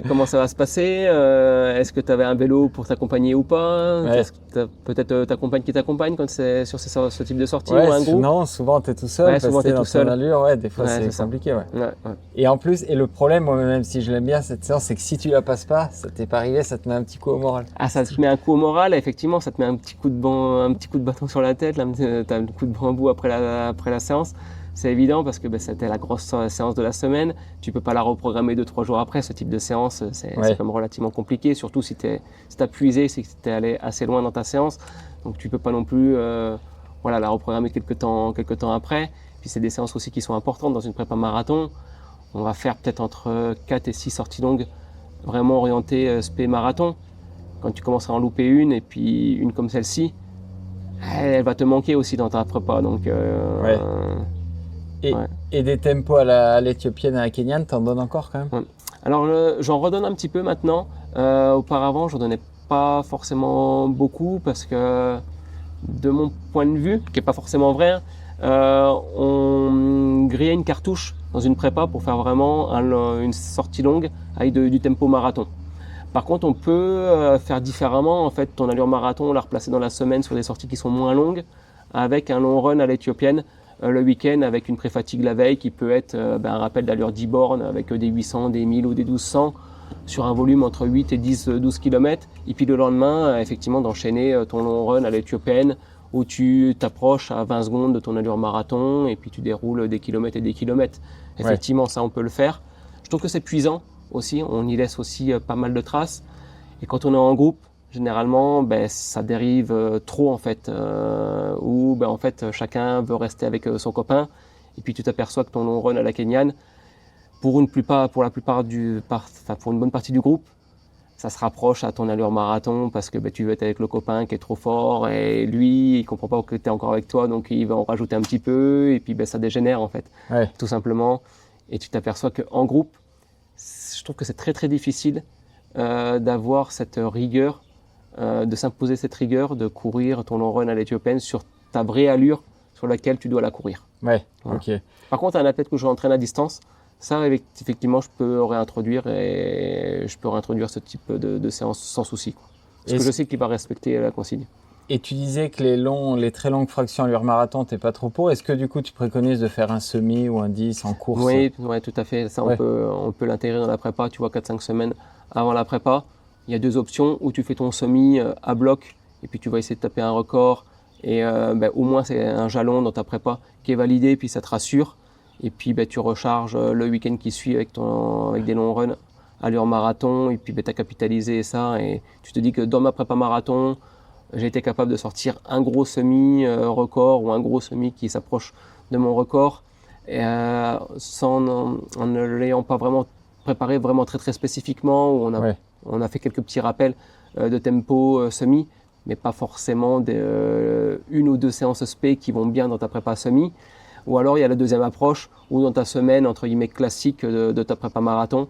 comment ça va se passer, est-ce que tu avais un vélo pour t'accompagner ou pas, Ouais. est-ce que t'as peut-être ta compagne qui t'accompagne quand c'est sur ce type de sortie Ouais, ou un groupe. non, souvent tu es tout seul, Ouais, parce souvent, que t'es dans tout seul. ton allure, ouais, des fois Ouais, c'est c'est ça. compliqué. Ouais. Ouais. Et en plus, et le problème, moi, même si je l'aime bien cette séance, c'est que si tu la passes pas, ça t'est pas arrivé, ça te met un petit coup au moral. Ah, ça te met un coup au moral, effectivement, ça te met un petit coup de bâton sur la tête, là, t'as un coup de bambou après la séance. C'est évident parce que c'était la grosse séance de la semaine. Tu peux pas la reprogrammer 2-3 jours après. Ce type de séance, c'est Ouais. quand même relativement compliqué, surtout si t'as puisé, si t'es allé assez loin dans ta séance. Donc tu peux pas non plus la reprogrammer quelques temps après. Puis c'est des séances aussi qui sont importantes dans une prépa marathon. On va faire peut-être entre 4 et 6 sorties longues vraiment orientées spé marathon. Quand tu commences à en louper une et puis une comme celle-ci, elle va te manquer aussi dans ta prépa. Donc Ouais. Et, ouais. et des tempos à l'éthiopienne et à la kenyane, t'en donnes encore quand même? Ouais. Alors j'en redonne un petit peu maintenant. Auparavant, j'en donnais pas forcément beaucoup parce que de mon point de vue, qui est pas forcément vrai, on grillait une cartouche dans une prépa pour faire vraiment une sortie longue avec du tempo marathon. Par contre, on peut faire différemment. En fait, ton allure marathon, on l'a replacer dans la semaine sur des sorties qui sont moins longues, avec un long run à l'éthiopienne le week-end avec une pré-fatigue la veille qui peut être un rappel d'allure 10 bornes avec des 800, des 1000 ou des 1200 sur un volume entre 8 et 12 km. Et puis le lendemain, effectivement, d'enchaîner ton long run à l'éthiopienne où tu t'approches à 20 secondes de ton allure marathon et puis tu déroules des kilomètres et des kilomètres. Effectivement, ça, on peut le faire. Je trouve que c'est puissant aussi. On y laisse aussi pas mal de traces. Et quand on est en groupe, généralement, ça dérive trop en fait, où en fait chacun veut rester avec son copain, et puis tu t'aperçois que ton long run à la kenyane, pour une bonne partie du groupe, ça se rapproche à ton allure marathon parce que tu veux être avec le copain qui est trop fort et lui il comprend pas que tu es encore avec toi, donc il va en rajouter un petit peu et puis ça dégénère en fait, tout simplement. Et tu t'aperçois qu'en groupe, je trouve que c'est très très difficile d'avoir cette rigueur. De s'imposer cette rigueur, de courir ton long run à l'éthiopienne sur ta vraie allure sur laquelle tu dois la courir. Ouais, voilà. Ok. Par contre, un athlète que je entraîne à distance, ça, effectivement, je peux réintroduire ce type de séance sans souci. Parce que je sais qu'il va respecter la consigne. Et tu disais que les très longues fractions allure marathon, t'es pas trop pour. Est-ce que du coup, tu préconises de faire un semi ou un 10 en course? Oui, tout à fait. Ça, on peut l'intégrer dans la prépa, tu vois, 4-5 semaines avant la prépa. Il y a 2 options, où tu fais ton semi à bloc et puis tu vas essayer de taper un record et au moins c'est un jalon dans ta prépa qui est validé puis ça te rassure et puis tu recharges le week-end qui suit avec des longs runs allure marathon et puis tu as capitalisé ça et tu te dis que dans ma prépa marathon j'ai été capable de sortir un gros semi record ou un gros semi qui s'approche de mon record et, en ne l'ayant pas vraiment préparé vraiment très très spécifiquement où on a fait quelques petits rappels de tempo semi, mais pas forcément une ou 2 séances spé qui vont bien dans ta prépa semi. Ou alors il y a la deuxième approche où dans ta semaine entre guillemets classique de ta prépa marathon,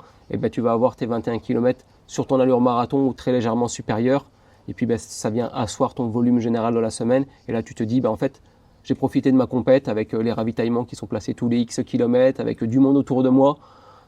tu vas avoir tes 21 km sur ton allure marathon ou très légèrement supérieure. Et puis ça vient asseoir ton volume général de la semaine. Et là tu te dis en fait j'ai profité de ma compète avec les ravitaillements qui sont placés tous les X kilomètres, avec du monde autour de moi,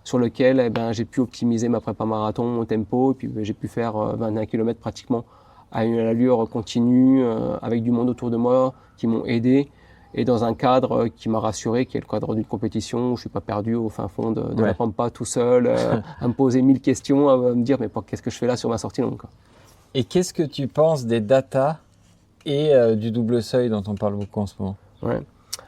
sur lequel j'ai pu optimiser ma prépa marathon au tempo, et puis j'ai pu faire 21 km pratiquement à une allure continue, avec du monde autour de moi qui m'ont aidé, et dans un cadre qui m'a rassuré, qui est le cadre d'une compétition où je ne suis pas perdu au fin fond de la pampa tout seul, à me poser 1000 questions, à me dire mais qu'est-ce que je fais là sur ma sortie longue, quoi. Et qu'est-ce que tu penses des datas et du double seuil dont on parle beaucoup en ce moment? Ouais.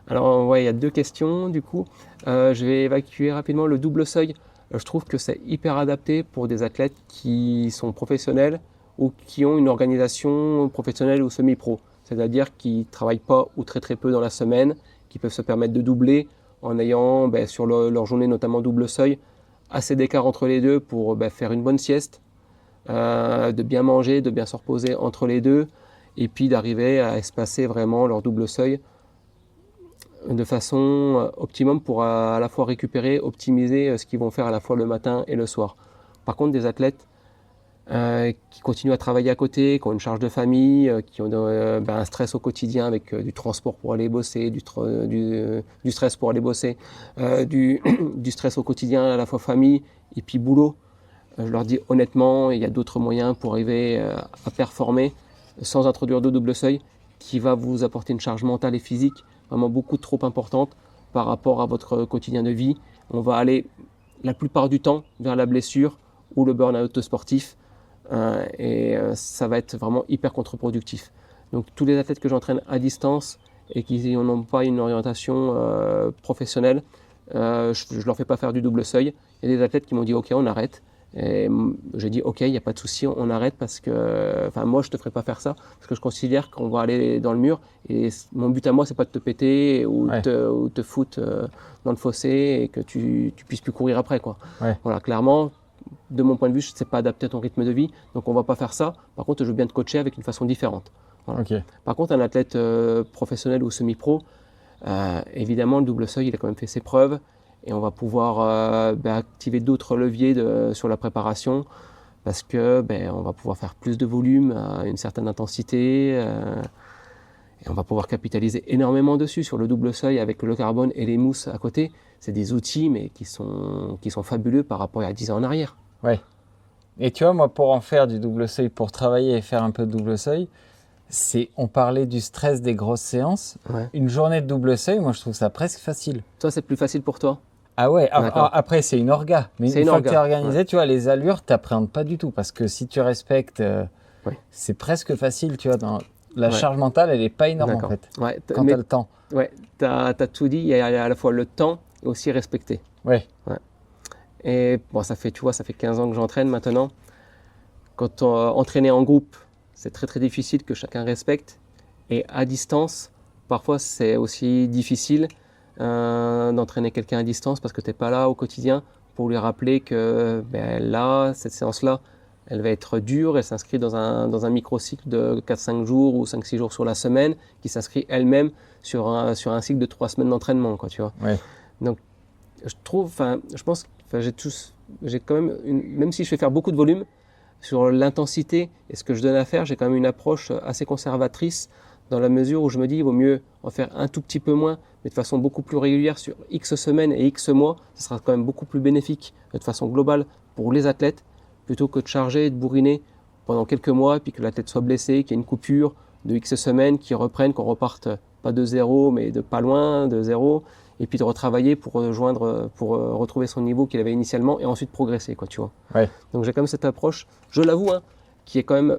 Alors il y a 2 questions du coup. Je vais évacuer rapidement le double seuil. Je trouve que c'est hyper adapté pour des athlètes qui sont professionnels ou qui ont une organisation professionnelle ou semi-pro. C'est-à-dire qui ne travaillent pas ou très très peu dans la semaine, qui peuvent se permettre de doubler en ayant sur leur journée notamment double seuil, assez d'écart entre les deux pour faire une bonne sieste, de bien manger, de bien se reposer entre les deux, et puis d'arriver à espacer vraiment leur double seuil de façon optimum pour à la fois récupérer, optimiser ce qu'ils vont faire à la fois le matin et le soir. Par contre, des athlètes qui continuent à travailler à côté, qui ont une charge de famille, qui ont un stress au quotidien avec du transport pour aller bosser, du stress pour aller bosser, du stress au quotidien à la fois famille et puis boulot. Je leur dis honnêtement, il y a d'autres moyens pour arriver à performer sans introduire de double seuil qui va vous apporter une charge mentale et physique vraiment beaucoup trop importante par rapport à votre quotidien de vie. On va aller la plupart du temps vers la blessure ou le burn-out sportif et ça va être vraiment hyper contre-productif. Donc tous les athlètes que j'entraîne à distance et qui n'ont pas une orientation professionnelle, je ne leur fais pas faire du double seuil. Il y a des athlètes qui m'ont dit ok, on arrête. Et j'ai dit ok, il n'y a pas de souci, on arrête parce que moi je te ferai pas faire ça parce que je considère qu'on va aller dans le mur et mon but à moi c'est pas de te péter ou te foutre dans le fossé et que tu puisses plus courir après quoi. Ouais. Voilà, clairement de mon point de vue c'est pas adapté à ton rythme de vie, donc on va pas faire ça. Par contre je veux bien te coacher avec une façon différente. Voilà. Okay. Par contre un athlète professionnel ou semi-pro, évidemment le double seuil il a quand même fait ses preuves. Et on va pouvoir activer d'autres leviers sur la préparation parce que on va pouvoir faire plus de volume à une certaine intensité et on va pouvoir capitaliser énormément dessus sur le double seuil avec le carbone et les mousses à côté. C'est des outils mais qui sont fabuleux par rapport à 10 ans en arrière. Ouais. Et tu vois, moi, pour en faire du double seuil, pour travailler et faire un peu de double seuil, on parlait du stress des grosses séances. Ouais. Une journée de double seuil, moi, je trouve ça presque facile. Toi, c'est plus facile pour toi? Ah ouais, après c'est une orga, mais une fois que tu es organisé, tu vois, les allures, tu n'appréhendes pas du tout, parce que si tu respectes, c'est presque facile, tu vois, dans la charge mentale, elle n'est pas énorme en fait, quand tu as le temps. Ouais, tu as tout dit, il y a à la fois le temps et aussi respecter. Ouais. Et bon, ça fait 15 ans que j'entraîne maintenant. Quand entraîner en groupe, c'est très très difficile que chacun respecte, et à distance, parfois c'est aussi difficile d'entraîner quelqu'un à distance parce que tu n'es pas là au quotidien pour lui rappeler que là, cette séance-là, elle va être dure, elle s'inscrit dans un micro-cycle de 4-5 jours ou 5-6 jours sur la semaine qui s'inscrit elle-même sur un cycle de 3 semaines d'entraînement, quoi, tu vois. Ouais. Donc, je pense que j'ai quand même, même si je fais faire beaucoup de volume, sur l'intensité et ce que je donne à faire, j'ai quand même une approche assez conservatrice dans la mesure où je me dis il vaut mieux en faire un tout petit peu moins, mais de façon beaucoup plus régulière sur X semaines et X mois. Ce sera quand même beaucoup plus bénéfique de façon globale pour les athlètes, plutôt que de charger et de bourriner pendant quelques mois, et puis que l'athlète soit blessé, qu'il y ait une coupure de X semaines, qu'il reprenne, qu'on reparte pas de zéro, mais de pas loin de zéro, et puis de retravailler pour retrouver son niveau qu'il avait initialement et ensuite progresser, quoi, tu vois. Ouais. Donc j'ai quand même cette approche, je l'avoue, qui est quand même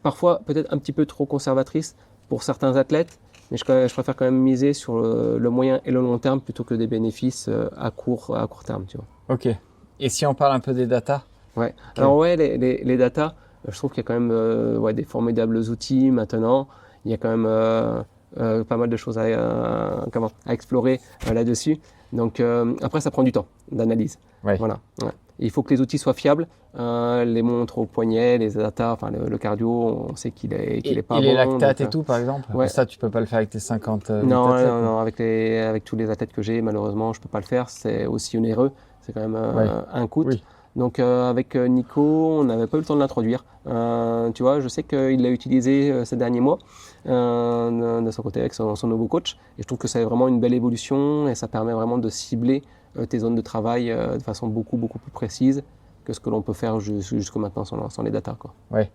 parfois peut-être un petit peu trop conservatrice pour certains athlètes, mais je préfère quand même miser sur le moyen et le long terme plutôt que des bénéfices à court terme, tu vois. Ok. Et si on parle un peu des datas? Ouais. Okay. Alors ouais, les datas, je trouve qu'il y a quand même des formidables outils maintenant. Il y a quand même pas mal de choses à explorer là-dessus. Donc après, ça prend du temps d'analyse. Ouais. Voilà. Ouais. Il faut que les outils soient fiables. Les montres au poignet, les datas, enfin le cardio, on sait qu'il est pas bon. Et les lactates et tout, par exemple. Ouais. Ça, tu peux pas le faire avec tes 50 non, athlètes, non, avec tous les athlètes que j'ai, malheureusement, je peux pas le faire. C'est aussi onéreux. C'est quand même un coût. Oui. Donc avec Nico, on n'avait pas eu le temps de l'introduire. Tu vois, je sais qu'il l'a utilisé ces derniers mois de son côté avec son nouveau coach. Et je trouve que c'est vraiment une belle évolution et ça permet vraiment de cibler tes zones de travail de façon beaucoup plus précise que ce que l'on peut faire jusqu'à maintenant sans les datas, quoi. Ouais.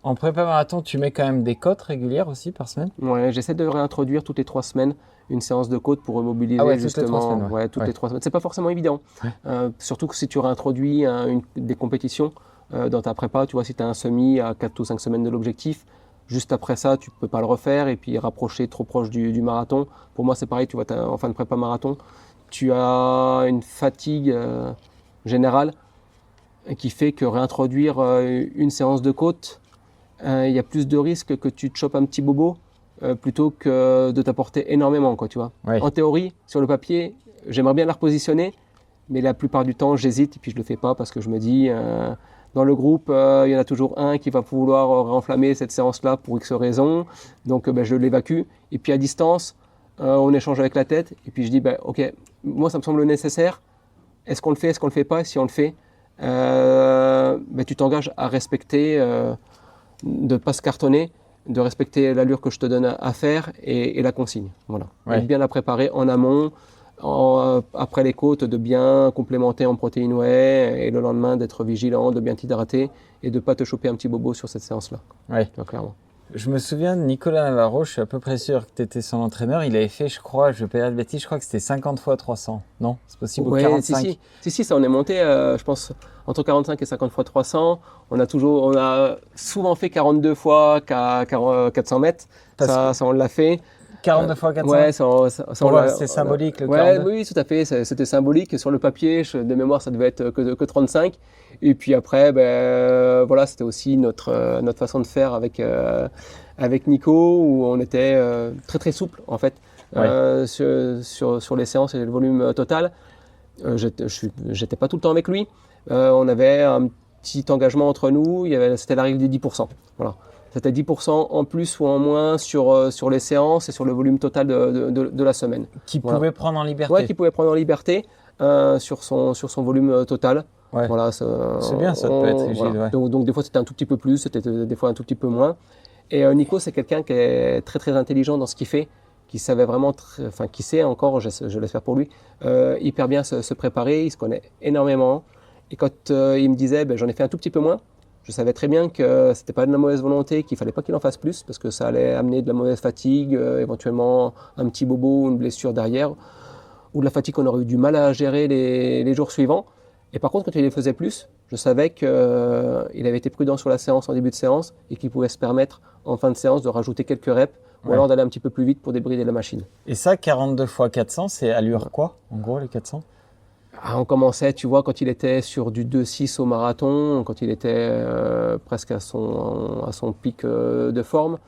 En prépa marathon, tu mets quand même des côtes régulières aussi par semaine? Ouais, j'essaie de réintroduire toutes les 3 semaines une séance de côte pour remobiliser justement. Toutes les 3 semaines. C'est pas forcément évident. Ouais. Surtout que si tu réintroduis des compétitions dans ta prépa, tu vois, si tu as un semi à 4 ou 5 semaines de l'objectif, juste après ça, tu peux pas le refaire et puis rapprocher trop proche du marathon. Pour moi, c'est pareil, tu vois, en fin de prépa marathon, tu as une fatigue générale qui fait que réintroduire une séance de côte, il y a plus de risques que tu te chopes un petit bobo plutôt que de t'apporter énormément, quoi, tu vois. Ouais. En théorie, sur le papier, j'aimerais bien la repositionner, mais la plupart du temps, j'hésite et puis je le fais pas parce que je me dis Dans le groupe, il y en a toujours un qui va vouloir renflammer cette séance-là pour X raisons. Donc, je l'évacue. Et puis, à distance, on échange avec la tête. Et puis, je dis, OK, moi, ça me semble nécessaire. Est-ce qu'on le fait? Est-ce qu'on le fait pas? Et si on le fait, tu t'engages à respecter, de ne pas se cartonner, de respecter l'allure que je te donne à faire et la consigne. Voilà. Ouais. De bien la préparer en amont, après les côtes, de bien complémenter en protéines whey et le lendemain d'être vigilant, de bien t'hydrater et de ne pas te choper un petit bobo sur cette séance-là. Ouais. Donc, clairement. Je me souviens de Nicolas Navarro, je suis à peu près sûr que tu étais son entraîneur. Il avait fait, je crois, je vais pas dire de bêtises, je crois que c'était 50 fois 300. Non, c'est possible, ou 45. Si, ça on est monté, je pense, entre 45 et 50 fois 300. On a souvent fait 42 fois 400 mètres. Ça, on l'a fait. 42 fois 400. Ouais, c'est symbolique le 42. Oui, tout à fait, c'était symbolique. Sur le papier, de mémoire, ça devait être que 35. Et puis après, voilà, c'était aussi notre façon de faire avec Nico, où on était très très souple en fait sur les séances et le volume total. J'étais pas tout le temps avec lui. On avait un petit engagement entre nous. C'était la règle des 10%. Voilà. C'était 10% en plus ou en moins sur les séances et sur le volume total de la semaine. Qui pouvait prendre en liberté. Ouais, qui pouvait prendre en liberté sur son volume total. Ouais. Voilà, c'est bien, ça peut être rigide. Voilà. Ouais. Donc des fois c'était un tout petit peu plus, c'était des fois un tout petit peu moins. Et Nico, c'est quelqu'un qui est très très intelligent dans ce qu'il fait, qui savait vraiment, qui sait encore, je l'espère pour lui, hyper bien se préparer, il se connaît énormément. Et quand il me disait, j'en ai fait un tout petit peu moins, je savais très bien que c'était pas de la mauvaise volonté, qu'il fallait pas qu'il en fasse plus, parce que ça allait amener de la mauvaise fatigue, éventuellement un petit bobo ou une blessure derrière, ou de la fatigue qu'on aurait eu du mal à gérer les jours suivants. Et par contre, quand il les faisait plus, je savais qu'il avait été prudent sur la séance en début de séance et qu'il pouvait se permettre en fin de séance de rajouter quelques reps ou alors d'aller un petit peu plus vite pour débrider la machine. Et ça, 42 fois 400, c'est allure quoi, en gros, les 400? On commençait, tu vois, quand il était sur du 2,6 au marathon, quand il était presque à son pic de forme,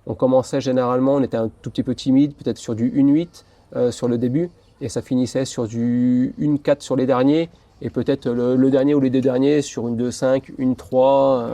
on commençait généralement, on était un tout petit peu timide, peut-être sur du 1,8 sur le début, et ça finissait sur du 1,4 sur les derniers, et peut-être le dernier ou les deux derniers sur une 2,5, une 3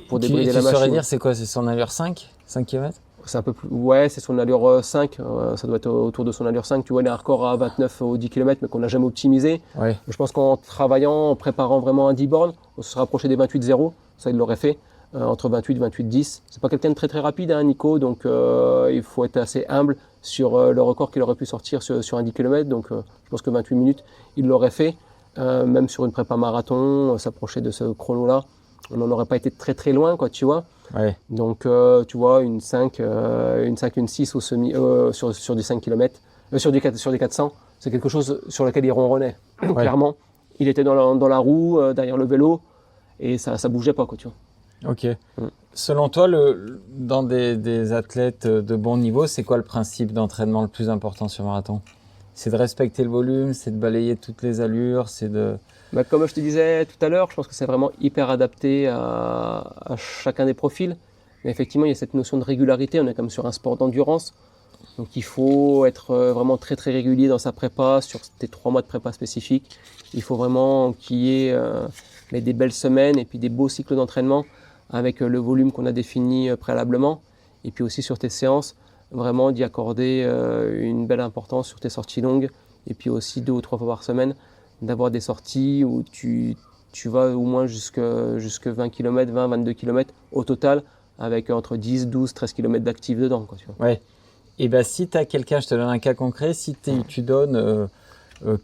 pour débrider la machine. Tu saurais dire c'est quoi? C'est son allure 5 km? C'est un peu plus, ouais, c'est son allure 5, ça doit être autour de son allure 5. Tu vois, il a un record à 29 au 10 km, mais qu'on n'a jamais optimisé. Ouais. Je pense qu'en travaillant, en préparant vraiment un 10 bornes, on se rapprochait des 28,0. Ça, il l'aurait fait, entre 28 et 28,10. C'est pas quelqu'un de très très rapide, hein, Nico, donc il faut être assez humble sur le record qu'il aurait pu sortir sur un 10 km. Donc je pense que 28 minutes, il l'aurait fait. Même sur une prépa marathon, s'approcher de ce chrono-là, on n'en aurait pas été très très loin, quoi, tu vois. Ouais. Donc, tu vois, une 5, une 6 au semi, sur du 5 km, sur des 400, c'est quelque chose sur lequel il ronronnait. Ouais. Clairement, il était dans la roue, derrière le vélo, et ça bougeait pas, quoi, tu vois. Ok. Selon toi, dans des athlètes de bon niveau, c'est quoi le principe d'entraînement le plus important sur marathon? C'est de respecter le volume, c'est de balayer toutes les allures, c'est de... Comme je te disais tout à l'heure, je pense que c'est vraiment hyper adapté à chacun des profils. Mais effectivement, il y a cette notion de régularité. On est comme sur un sport d'endurance. Donc il faut être vraiment très très régulier dans sa prépa, sur tes 3 mois de prépa spécifiques. Il faut vraiment qu'il y ait des belles semaines et puis des beaux cycles d'entraînement avec le volume qu'on a défini préalablement. Et puis aussi sur tes séances, vraiment d'y accorder une belle importance sur tes sorties longues. Et puis aussi 2 ou 3 fois par semaine, d'avoir des sorties où tu vas au moins jusque 20 km, 20, 22 km au total, avec entre 10, 12, 13 km d'actifs dedans, quoi, tu vois. Ouais. Et si tu as quelqu'un, je te donne un cas concret, si tu donnes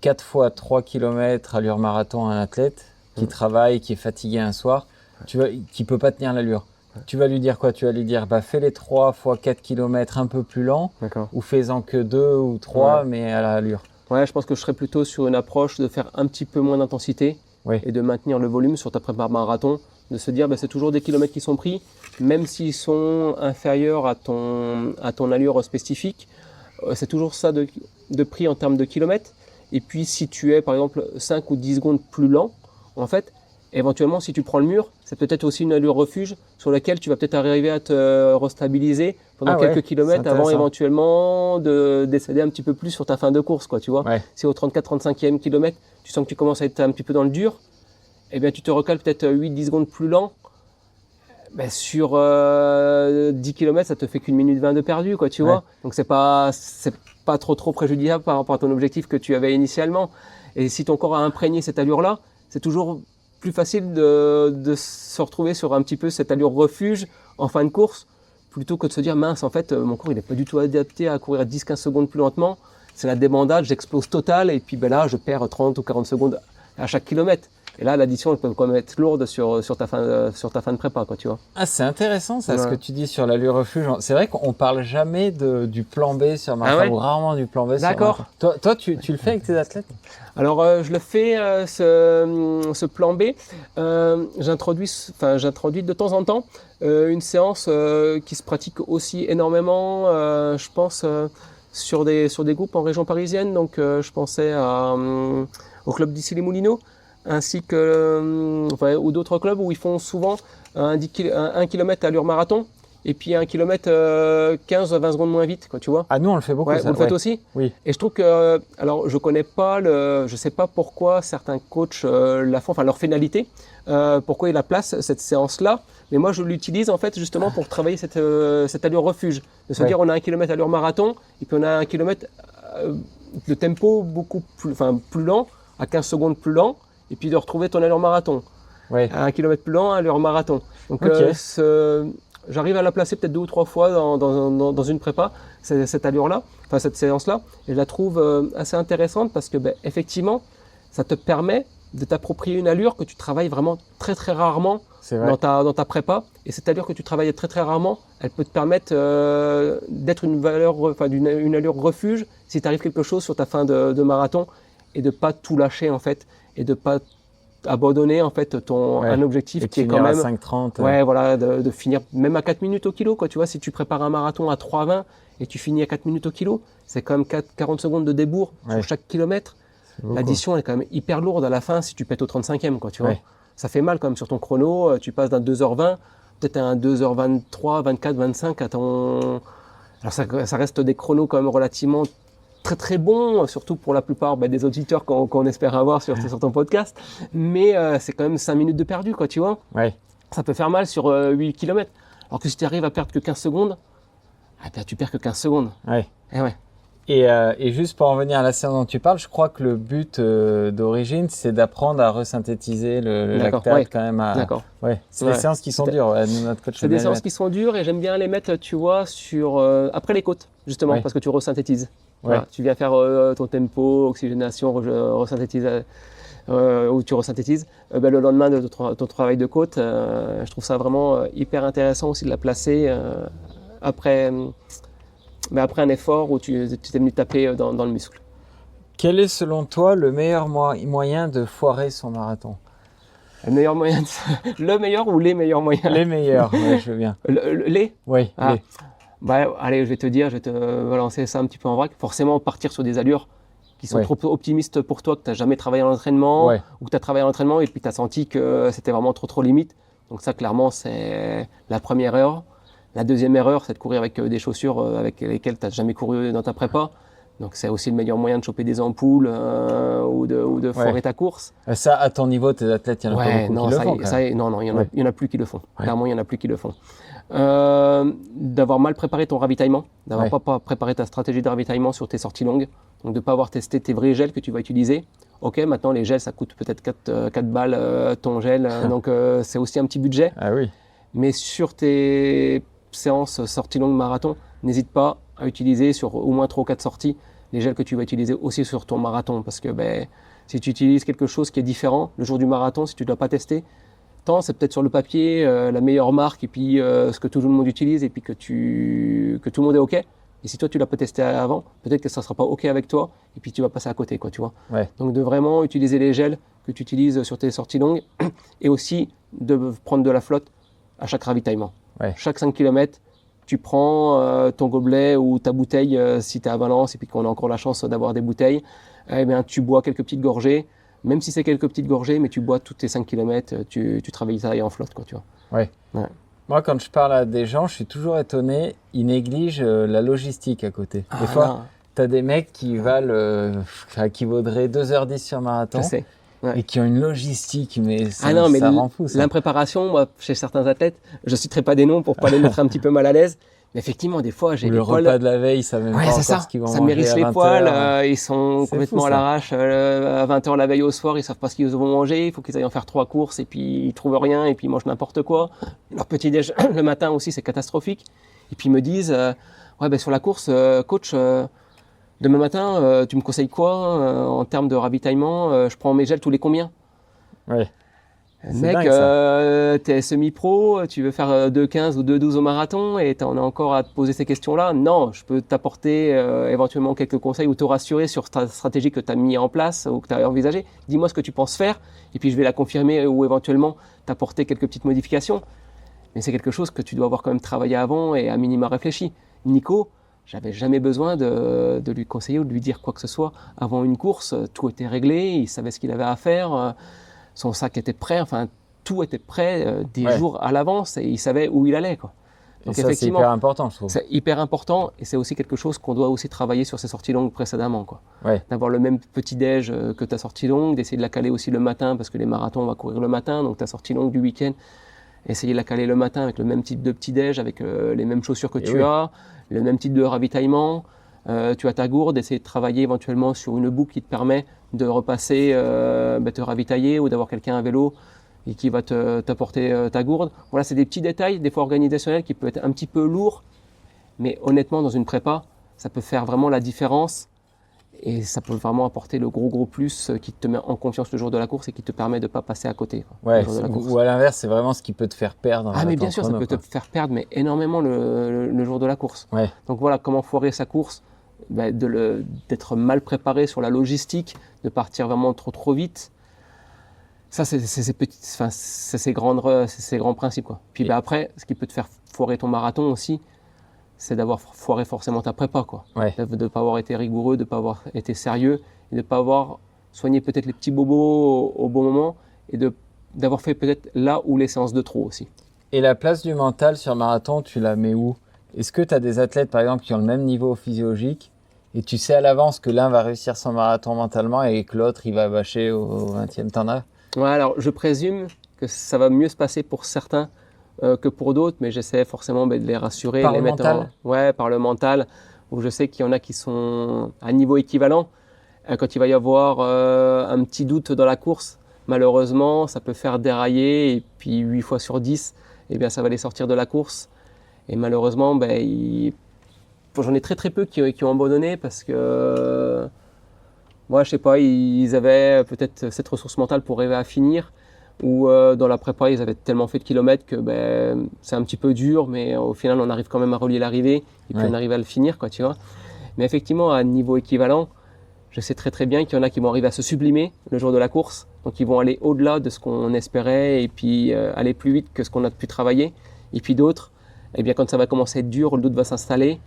4 fois 3 km allure marathon à un athlète qui travaille, qui est fatigué un soir, qui ne peut pas tenir l'allure, tu vas lui dire quoi? Tu vas lui dire fais les 3 fois 4 km un peu plus lent, ou fais-en que 2 ou 3, mais à l'allure. Ouais, je pense que je serais plutôt sur une approche de faire un petit peu moins d'intensité et de maintenir le volume sur ta prépa marathon, de se dire c'est toujours des kilomètres qui sont pris, même s'ils sont inférieurs à ton allure spécifique, c'est toujours ça de prix en termes de kilomètres. Et puis si tu es par exemple 5 ou 10 secondes plus lent, en fait, éventuellement si tu prends le mur, c'est peut-être aussi une allure refuge sur laquelle tu vas peut-être arriver à te restabiliser pendant quelques kilomètres avant éventuellement de décéder un petit peu plus sur ta fin de course, quoi, tu vois. Si au 34-35e kilomètre, tu sens que tu commences à être un petit peu dans le dur, eh bien, tu te recales peut-être 8-10 secondes plus lent. Ben, sur 10 km, ça te fait qu'1 minute 20 de perdu, quoi, tu vois. Donc c'est pas trop préjudiciable par rapport à ton objectif que tu avais initialement. Et si ton corps a imprégné cette allure-là, c'est toujours plus facile de se retrouver sur un petit peu cette allure refuge en fin de course, plutôt que de se dire mince, en fait, mon corps il est pas du tout adapté à courir 10-15 secondes plus lentement. C'est la débandade, j'explose total et puis ben là, je perds 30 ou 40 secondes à chaque kilomètre. Et là, l'addition, elle peut quand même être lourde sur ta fin de prépa, quoi, tu vois. Ah, c'est intéressant, ça, ce que tu dis sur l'allure refuge. C'est vrai qu'on parle jamais du plan B sur marathon, ou rarement du plan B sur marathon. Toi, tu le fais avec tes athlètes? Alors, je le fais, ce plan B. J'introduis de temps en temps une séance qui se pratique aussi énormément, je pense, sur des groupes en région parisienne. Donc, je pensais au club d'Issy-les-Moulineaux, ainsi que ou d'autres clubs où ils font souvent un kilomètre à allure marathon et puis 1 km 15-20 secondes moins vite, quoi, tu vois. Ah, nous on le fait beaucoup. Ouais, ça. Vous le faites aussi. Oui. Et je trouve que, alors je connais pas je sais pas pourquoi certains coachs la font, enfin leur finalité, pourquoi ils la placent cette séance-là. Mais moi je l'utilise en fait justement pour travailler cette allure refuge, de se dire on a 1 km à allure marathon et puis on a 1 km de tempo beaucoup plus lent, à 15 secondes plus lent. Et puis de retrouver ton allure marathon. À 1 km plus lent, à allure marathon. Donc j'arrive à la placer peut-être 2 ou 3 fois dans une prépa, cette allure-là, enfin cette séance-là. Et je la trouve assez intéressante parce que effectivement, ça te permet de t'approprier une allure que tu travailles vraiment très très rarement dans ta prépa. Et cette allure que tu travailles très très rarement, elle peut te permettre d'être une allure refuge si t'arrive quelque chose sur ta fin de marathon et de pas tout lâcher en fait. Et de pas abandonner en fait un objectif qui est quand même 5:30. Ouais, voilà, de finir même à 4 minutes au kilo, quoi. Tu vois, si tu prépares un marathon à 3:20 et tu finis à 4 minutes au kilo, c'est quand même 40 secondes de débours sur chaque kilomètre. L'addition elle est quand même hyper lourde à la fin si tu pètes au 35e, quoi, tu vois. Ça fait mal quand même sur ton chrono, tu passes d'un 2h20 peut-être à un 2h23, 24, 25 à ton... Alors ça reste des chronos quand même relativement très très bon, surtout pour la plupart des auditeurs qu'on espère avoir sur ton podcast, mais c'est quand même 5 minutes de perdu, quoi, tu vois. Ça peut faire mal sur 8 km. Alors que si tu arrives à perdre que 15 secondes, tu perds que 15 secondes. Et juste pour en venir à la séance dont tu parles, je crois que le but d'origine, c'est d'apprendre à resynthétiser le lactate quand même. C'est des séances qui sont dures. Notre coach c'est des séances qui sont dures et j'aime bien les mettre, tu vois, sur après les côtes, justement, parce que tu resynthétises. Voilà, tu viens faire ton tempo, oxygénation, où tu resynthétises. Le lendemain de ton travail de côte, je trouve ça vraiment hyper intéressant aussi de la placer après un effort où tu t'es venu taper dans le muscle. Quel est selon toi le meilleur moyen de foirer son marathon? Le meilleur moyen le meilleur ou les meilleurs moyens? Les meilleurs, je veux bien. Les? Oui, les. Allez, je vais te balancer ça un petit peu en vrac. Forcément, partir sur des allures qui sont trop optimistes pour toi, que tu n'as jamais travaillé en entraînement, ou que tu as travaillé en entraînement et puis tu as senti que c'était vraiment trop limite. Donc ça, clairement, c'est la première erreur. La deuxième erreur, c'est de courir avec des chaussures avec lesquelles tu n'as jamais couru dans ta prépa. Donc c'est aussi le meilleur moyen de choper des ampoules ou de foirer ta course. Ça, à ton niveau, tes athlètes, il y en a pas beaucoup qui le font. Non, il y en a plus qui le font. Clairement, il y en a plus qui le font. D'avoir mal préparé ton ravitaillement, d'avoir pas préparé ta stratégie de ravitaillement sur tes sorties longues, donc de pas avoir testé tes vrais gels que tu vas utiliser. Ok, maintenant les gels ça coûte peut-être 4 balles ton gel, donc c'est aussi un petit budget. Mais sur tes séances sorties longues marathon, n'hésite pas à utiliser sur au moins 3 ou 4 sorties les gels que tu vas utiliser aussi sur ton marathon, parce que si tu utilises quelque chose qui est différent le jour du marathon, si tu ne dois pas tester, c'est peut-être sur le papier la meilleure marque et puis ce que tout le monde utilise et puis que tout le monde est OK. Et si toi tu l'as pas testé avant, peut-être que ça sera pas OK avec toi et puis tu vas passer à côté, quoi, tu vois. Donc de vraiment utiliser les gels que tu utilises sur tes sorties longues et aussi de prendre de la flotte à chaque ravitaillement. Chaque 5 km, tu prends ton gobelet ou ta bouteille si tu es à Valence et puis qu'on a encore la chance d'avoir des bouteilles, tu bois quelques petites gorgées. Même si c'est quelques petites gorgées, mais tu bois tous tes 5 km, tu travailles ça et en flotte, quoi, tu vois. Moi, quand je parle à des gens, je suis toujours étonné, ils négligent la logistique à côté. Des fois, tu as des mecs qui vaudraient 2h10 sur marathon. Ouais. et qui ont une logistique, mais ça, Ah non, mais ça rend fou, ça. l'impréparation, moi, chez certains athlètes, je citerai pas des noms pour pas les mettre un petit peu mal à l'aise, mais effectivement, des fois, j'ai Ou les le poils. repas de la veille, ça même Ouais, pas c'est encore ça. ce qu'ils vont Ça me manger hérisse à les 20 poils. heures. Ils sont C'est complètement fou, à ça. l'arrache. À 20h la veille au soir, ils savent pas ce qu'ils vont manger. Il faut qu'ils aillent en faire 3 courses et puis ils trouvent rien et puis ils mangent n'importe quoi. Leur petit déj le matin aussi, c'est catastrophique. Et puis ils me disent, ouais, ben sur la course, coach, demain matin, tu me conseilles quoi en termes de ravitaillement? Je prends mes gels tous les combien? Ouais. C'est Mec, dingue, ça. t'es semi-pro, tu veux faire 2,15 ou 2,12 au marathon et t'en as encore à te poser ces questions-là. Non, je peux t'apporter éventuellement quelques conseils ou te rassurer sur ta stratégie que tu as mis en place ou que tu as envisagée. Dis-moi ce que tu penses faire et puis je vais la confirmer ou éventuellement t'apporter quelques petites modifications. Mais c'est quelque chose que tu dois avoir quand même travaillé avant et à minima réfléchi. Nico, j'avais jamais besoin de lui conseiller ou de lui dire quoi que ce soit. Avant une course, tout était réglé, il savait ce qu'il avait à faire. Son sac était prêt, enfin tout était prêt des jours à l'avance et il savait où il allait, quoi. Et ça, c'est hyper important, je trouve. C'est hyper important et c'est aussi quelque chose qu'on doit aussi travailler sur ses sorties longues précédemment, quoi. Ouais. D'avoir le même petit déj que ta sortie longue, d'essayer de la caler aussi le matin parce que les marathons on va courir le matin, donc ta sortie longue du week-end, essayer de la caler le matin avec le même type de petit déj, avec les mêmes chaussures que tu as, le même type de ravitaillement. Tu as ta gourde, essayer de travailler éventuellement sur une boucle qui te permet de repasser, te ravitailler ou d'avoir quelqu'un à vélo et qui va t'apporter ta gourde. Voilà, c'est des petits détails, des fois organisationnels, qui peuvent être un petit peu lourds, mais honnêtement, dans une prépa, ça peut faire vraiment la différence et ça peut vraiment apporter le gros plus qui te met en confiance le jour de la course et qui te permet de ne pas passer à côté, quoi, Ouais, le jour de la course. ou à l'inverse, c'est vraiment ce qui peut te faire perdre. Ah mais ton bien sûr, ça chrono, peut quoi. te faire perdre mais énormément le jour de la course. Ouais. Donc voilà, comment foirer sa course, d'être mal préparé sur la logistique, de partir vraiment trop vite. Ça, c'est ces grands principes, quoi. Puis après, ce qui peut te faire foirer ton marathon aussi, c'est d'avoir foiré forcément ta prépa, quoi. Ouais. De ne pas avoir été rigoureux, de ne pas avoir été sérieux, et de ne pas avoir soigné peut-être les petits bobos au bon moment, et d'avoir fait peut-être là où les séances de trop aussi. Et la place du mental sur marathon, tu la mets où? Est-ce que tu as des athlètes, par exemple, qui ont le même niveau physiologique et tu sais à l'avance que l'un va réussir son marathon mentalement et que l'autre, il va bâcher au 20e? T'en as? Ouais, alors je présume que ça va mieux se passer pour certains que pour d'autres, mais j'essaie forcément de les rassurer. Par de les le mettre mental? Ouais, par le mental, où je sais qu'il y en a qui sont à niveau équivalent. Quand il va y avoir un petit doute dans la course, malheureusement, ça peut faire dérailler, et puis 8 fois sur 10, eh bien, ça va les sortir de la course. Et malheureusement, j'en ai très peu qui ont abandonné parce que, moi, je sais pas, ils avaient peut-être cette ressource mentale pour arriver à finir, ou dans la prépa, ils avaient tellement fait de kilomètres que c'est un petit peu dur, mais au final, on arrive quand même à relier l'arrivée, et puis on arrive à le finir, quoi, tu vois. Mais effectivement, à un niveau équivalent, je sais très bien qu'il y en a qui vont arriver à se sublimer le jour de la course, donc ils vont aller au-delà de ce qu'on espérait, et puis aller plus vite que ce qu'on a pu travailler, et puis d'autres, eh bien, quand ça va commencer à être dur, le doute va s'installer,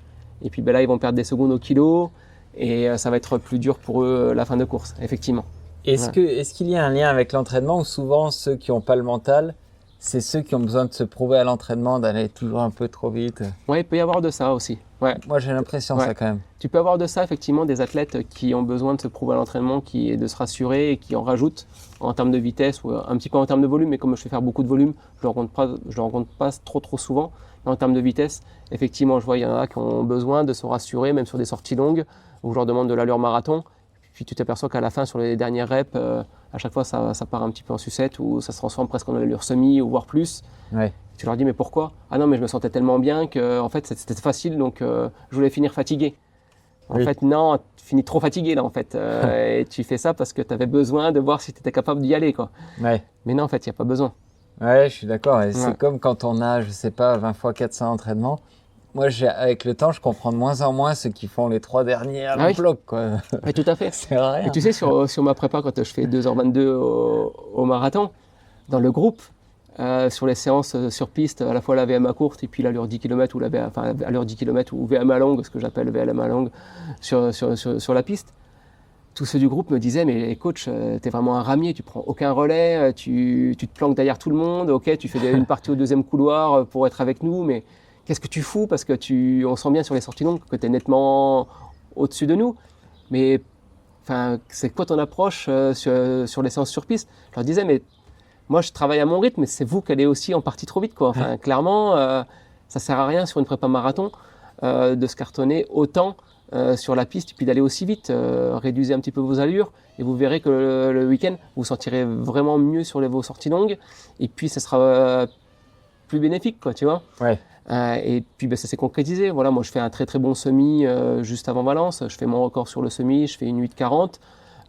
et puis là, ils vont perdre des secondes au kilo, et ça va être plus dur pour eux la fin de course, effectivement. Est-ce qu'il y a un lien avec l'entraînement ou souvent ceux qui n'ont pas le mental, c'est ceux qui ont besoin de se prouver à l'entraînement, d'aller toujours un peu trop vite? Ouais, il peut y avoir de ça aussi. Ouais. Moi, j'ai l'impression ça quand même. Tu peux avoir de ça, effectivement, des athlètes qui ont besoin de se prouver à l'entraînement, de se rassurer et qui en rajoutent en termes de vitesse ou un petit peu en termes de volume. Mais comme je fais faire beaucoup de volume, je ne le rencontre pas trop souvent. Mais en termes de vitesse, effectivement, je vois il y en a qui ont besoin de se rassurer, même sur des sorties longues, où je leur demande de l'allure marathon. Puis tu t'aperçois qu'à la fin, sur les dernières reps, à chaque fois, ça part un petit peu en sucette ou ça se transforme presque en allure semi ou voire plus. Ouais. Tu leur dis, mais pourquoi? Ah non, mais je me sentais tellement bien que en fait, c'était facile, donc je voulais finir fatigué. En fait, non, tu finis trop fatigué là, en fait. Et tu fais ça parce que tu avais besoin de voir si tu étais capable d'y aller, quoi. Ouais. Mais non, en fait, il n'y a pas besoin. Ouais, je suis d'accord. Et c'est comme quand on a, je sais pas, 20 fois 400 entraînements. Moi, avec le temps, je comprends de moins en moins ceux qui font les 3 derniers à bloc, quoi. Oui, tout à fait. C'est vrai. Et tu sais, sur ma prépa, quand je fais 2h22 au marathon, dans le groupe, sur les séances sur piste, à la fois la VMA courte et puis l'allure 10 km ou allure 10 km ou VMA longue, ce que j'appelle VMA longue sur la piste, tous ceux du groupe me disaient, mais coach, t'es vraiment un ramier, tu prends aucun relais, tu te planques derrière tout le monde, ok, tu fais une partie au deuxième couloir pour être avec nous, mais qu'est-ce que tu fous? Parce que on sent bien sur les sorties longues que tu es nettement au-dessus de nous. Mais c'est quoi ton approche sur les séances sur piste? Je leur disais, mais moi, je travaille à mon rythme, mais c'est vous qui allez aussi en partie trop vite, quoi. Enfin, clairement, ça sert à rien sur une prépa marathon de se cartonner autant sur la piste et puis d'aller aussi vite. Réduisez un petit peu vos allures et vous verrez que le week-end, vous vous sentirez vraiment mieux sur vos sorties longues et puis ça sera plus bénéfique, quoi, tu vois. Ouais. Et puis ça s'est concrétisé. Voilà, moi, je fais un très très bon semi juste avant Valence. Je fais mon record sur le semi, je fais une 8:40.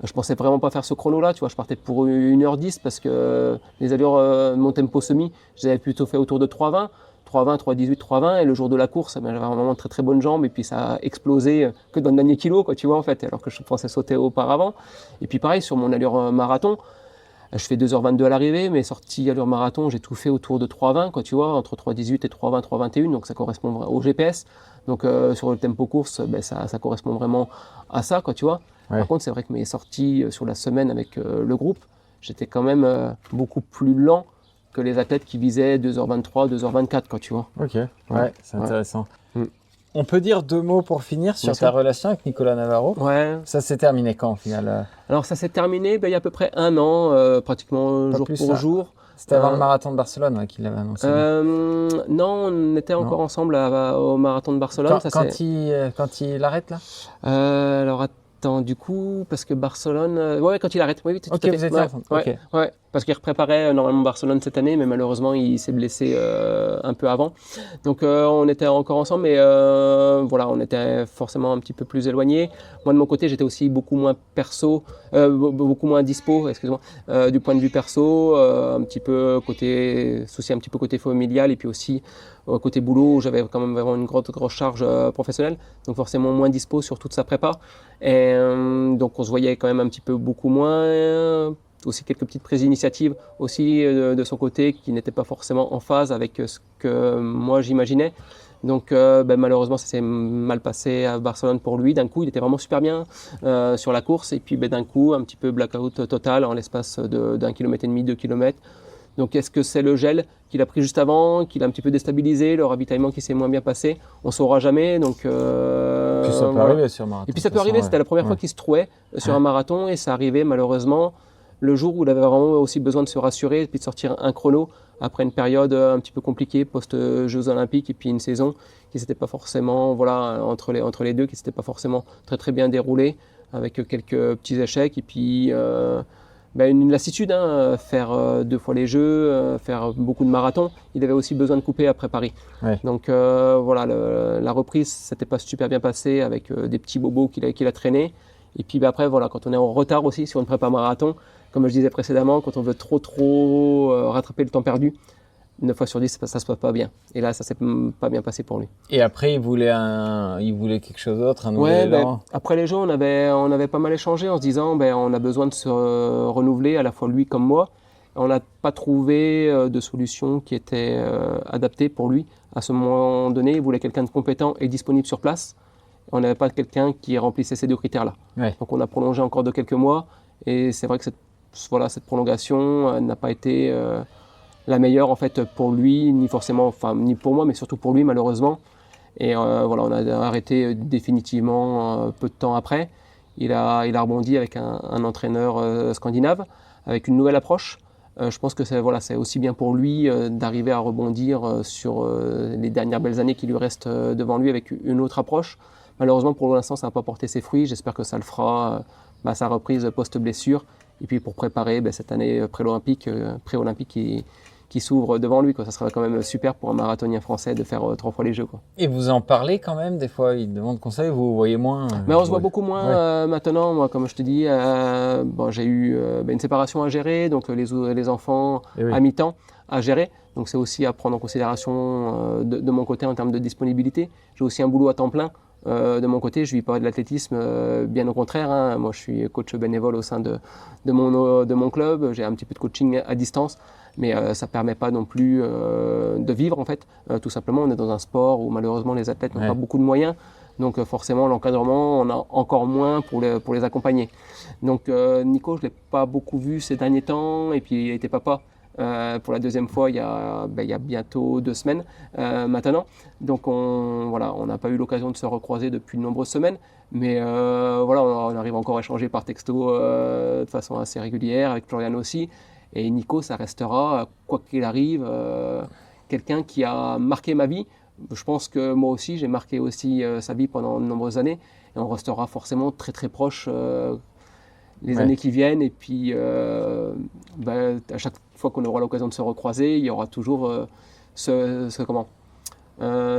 Je pensais vraiment pas faire ce chrono-là, tu vois, je partais pour 1h10 parce que les allures, mon tempo semi, je les avais plutôt fait autour de 3:20, 3:18, 3:20, et le jour de la course, j'avais vraiment très très bonne jambe, et puis ça a explosé que dans le dernier kilo, quoi, tu vois, en fait, alors que je pensais sauter auparavant. Et puis pareil, sur mon allure marathon, je fais 2h22 à l'arrivée, mais sortie allure marathon, j'ai tout fait autour de 3:20, quoi, tu vois, entre 3:18 et 3:20, 3:21, donc ça correspond au GPS. Donc sur le tempo course, ça correspond vraiment à ça, quoi, tu vois. Ouais. Par contre, c'est vrai que mes sorties sur la semaine avec le groupe, j'étais quand même beaucoup plus lent que les athlètes qui visaient 2h23, 2h24, quoi, tu vois. Ok, ouais, c'est intéressant. Mm. On peut dire 2 mots pour finir sur Bien ta sûr. relation avec Nicolas Navarro. Ouais. Ça s'est terminé quand, au final? Alors ça s'est terminé il y a à peu près 1 an, pratiquement Pas jour plus, pour ça. jour. C'était avant le marathon de Barcelone qu'il avait annoncé. Non, on était encore ensemble au marathon de Barcelone. Quand il arrête, là? Alors attends, du coup, parce que Barcelone, quand il arrête, oui, tout Ok, à fait. vous étiez ensemble. Ouais, ouais, parce qu'il repréparait normalement Barcelone cette année, mais malheureusement il s'est blessé un peu avant. Donc on était encore ensemble, mais voilà, on était forcément un petit peu plus éloignés. Moi de mon côté, j'étais aussi beaucoup moins beaucoup moins dispo, excuse-moi, du point de vue perso, un petit peu souci un petit peu côté familial, et puis aussi côté boulot, où j'avais quand même vraiment une grosse charge professionnelle, donc forcément moins dispo sur toute sa prépa. Et donc on se voyait quand même un petit peu beaucoup moins. Aussi quelques petites prises d'initiative aussi de son côté qui n'étaient pas forcément en phase avec ce que moi j'imaginais. Donc malheureusement ça s'est mal passé à Barcelone pour lui. D'un coup il était vraiment super bien sur la course et puis d'un coup un petit peu blackout total en l'espace d'1,5 km, 2 km. Donc est-ce que c'est le gel qu'il a pris juste avant, qu'il a un petit peu déstabilisé, le ravitaillement qui s'est moins bien passé? On ne saura jamais. Donc, Puis ça peut arriver sur un marathon. Et puis ça peut arriver, c'était la première fois qu'il se trouvait sur un marathon et ça arrivait malheureusement le jour où il avait vraiment aussi besoin de se rassurer et puis de sortir un chrono après une période un petit peu compliquée post-Jeux Olympiques et puis une saison qui s'était pas forcément, voilà, entre les deux, qui s'était pas forcément très très bien déroulée avec quelques petits échecs et puis une lassitude, faire 2 fois les Jeux, faire beaucoup de marathons. Il avait aussi besoin de couper après Paris. Ouais. Donc voilà, la reprise s'était pas super bien passée avec des petits bobos qu'il a traînés. Et puis après, voilà, quand on est en retard aussi sur une prépa marathon, comme je disais précédemment, quand on veut trop rattraper le temps perdu, 9 fois sur 10, ça se passe pas bien. Et là, ça s'est pas bien passé pour lui. Et après, il voulait quelque chose d'autre, un nouvel élan. Après les Jeux, on avait pas mal échangé en se disant, on a besoin de se renouveler, à la fois lui comme moi. On n'a pas trouvé de solution qui était adaptée pour lui. À ce moment donné, il voulait quelqu'un de compétent et disponible sur place. On n'avait pas quelqu'un qui remplissait ces 2 critères-là. Ouais. Donc on a prolongé encore de quelques mois. Et c'est vrai que cette prolongation n'a pas été la meilleure en fait pour lui, ni pour moi, mais surtout pour lui malheureusement. Et voilà, on a arrêté définitivement peu de temps après. Il a rebondi avec un entraîneur scandinave, avec une nouvelle approche. Je pense que c'est aussi bien pour lui d'arriver à rebondir sur les dernières belles années qui lui restent devant lui avec une autre approche. Malheureusement, pour l'instant, ça n'a pas porté ses fruits. J'espère que ça le fera sa reprise post-blessure. Et puis pour préparer cette année pré-olympique qui s'ouvre devant lui, quoi. Ça sera quand même super pour un marathonien français de faire 3 fois les Jeux, quoi. Et vous en parlez quand même? Des fois, il demande conseil, vous voyez moins? Mais on se voit beaucoup moins maintenant. Moi, comme je te dis, j'ai eu une séparation à gérer, donc les enfants à mi-temps à gérer. Donc c'est aussi à prendre en considération de mon côté en termes de disponibilité. J'ai aussi un boulot à temps plein. De mon côté, je ne vis pas de l'athlétisme, bien au contraire. Moi, je suis coach bénévole au sein de mon club. J'ai un petit peu de coaching à distance, mais ça ne permet pas non plus de vivre, en fait. Tout simplement, on est dans un sport où malheureusement les athlètes n'ont pas beaucoup de moyens. Donc forcément, l'encadrement, on a encore moins pour les accompagner. Donc Nico, je ne l'ai pas beaucoup vu ces derniers temps, et puis il était papa. pour la deuxième fois il y a bientôt 2 semaines maintenant. Donc on n'a pas eu l'occasion de se recroiser depuis de nombreuses semaines, mais voilà, on arrive encore à échanger par texto de façon assez régulière, avec Florian aussi. Et Nico, ça restera, quoi qu'il arrive, quelqu'un qui a marqué ma vie. Je pense que moi aussi, j'ai marqué aussi sa vie pendant de nombreuses années. Et on restera forcément très très proche les années qui viennent. Et puis, à chaque fois qu'on aura l'occasion de se recroiser, il y aura toujours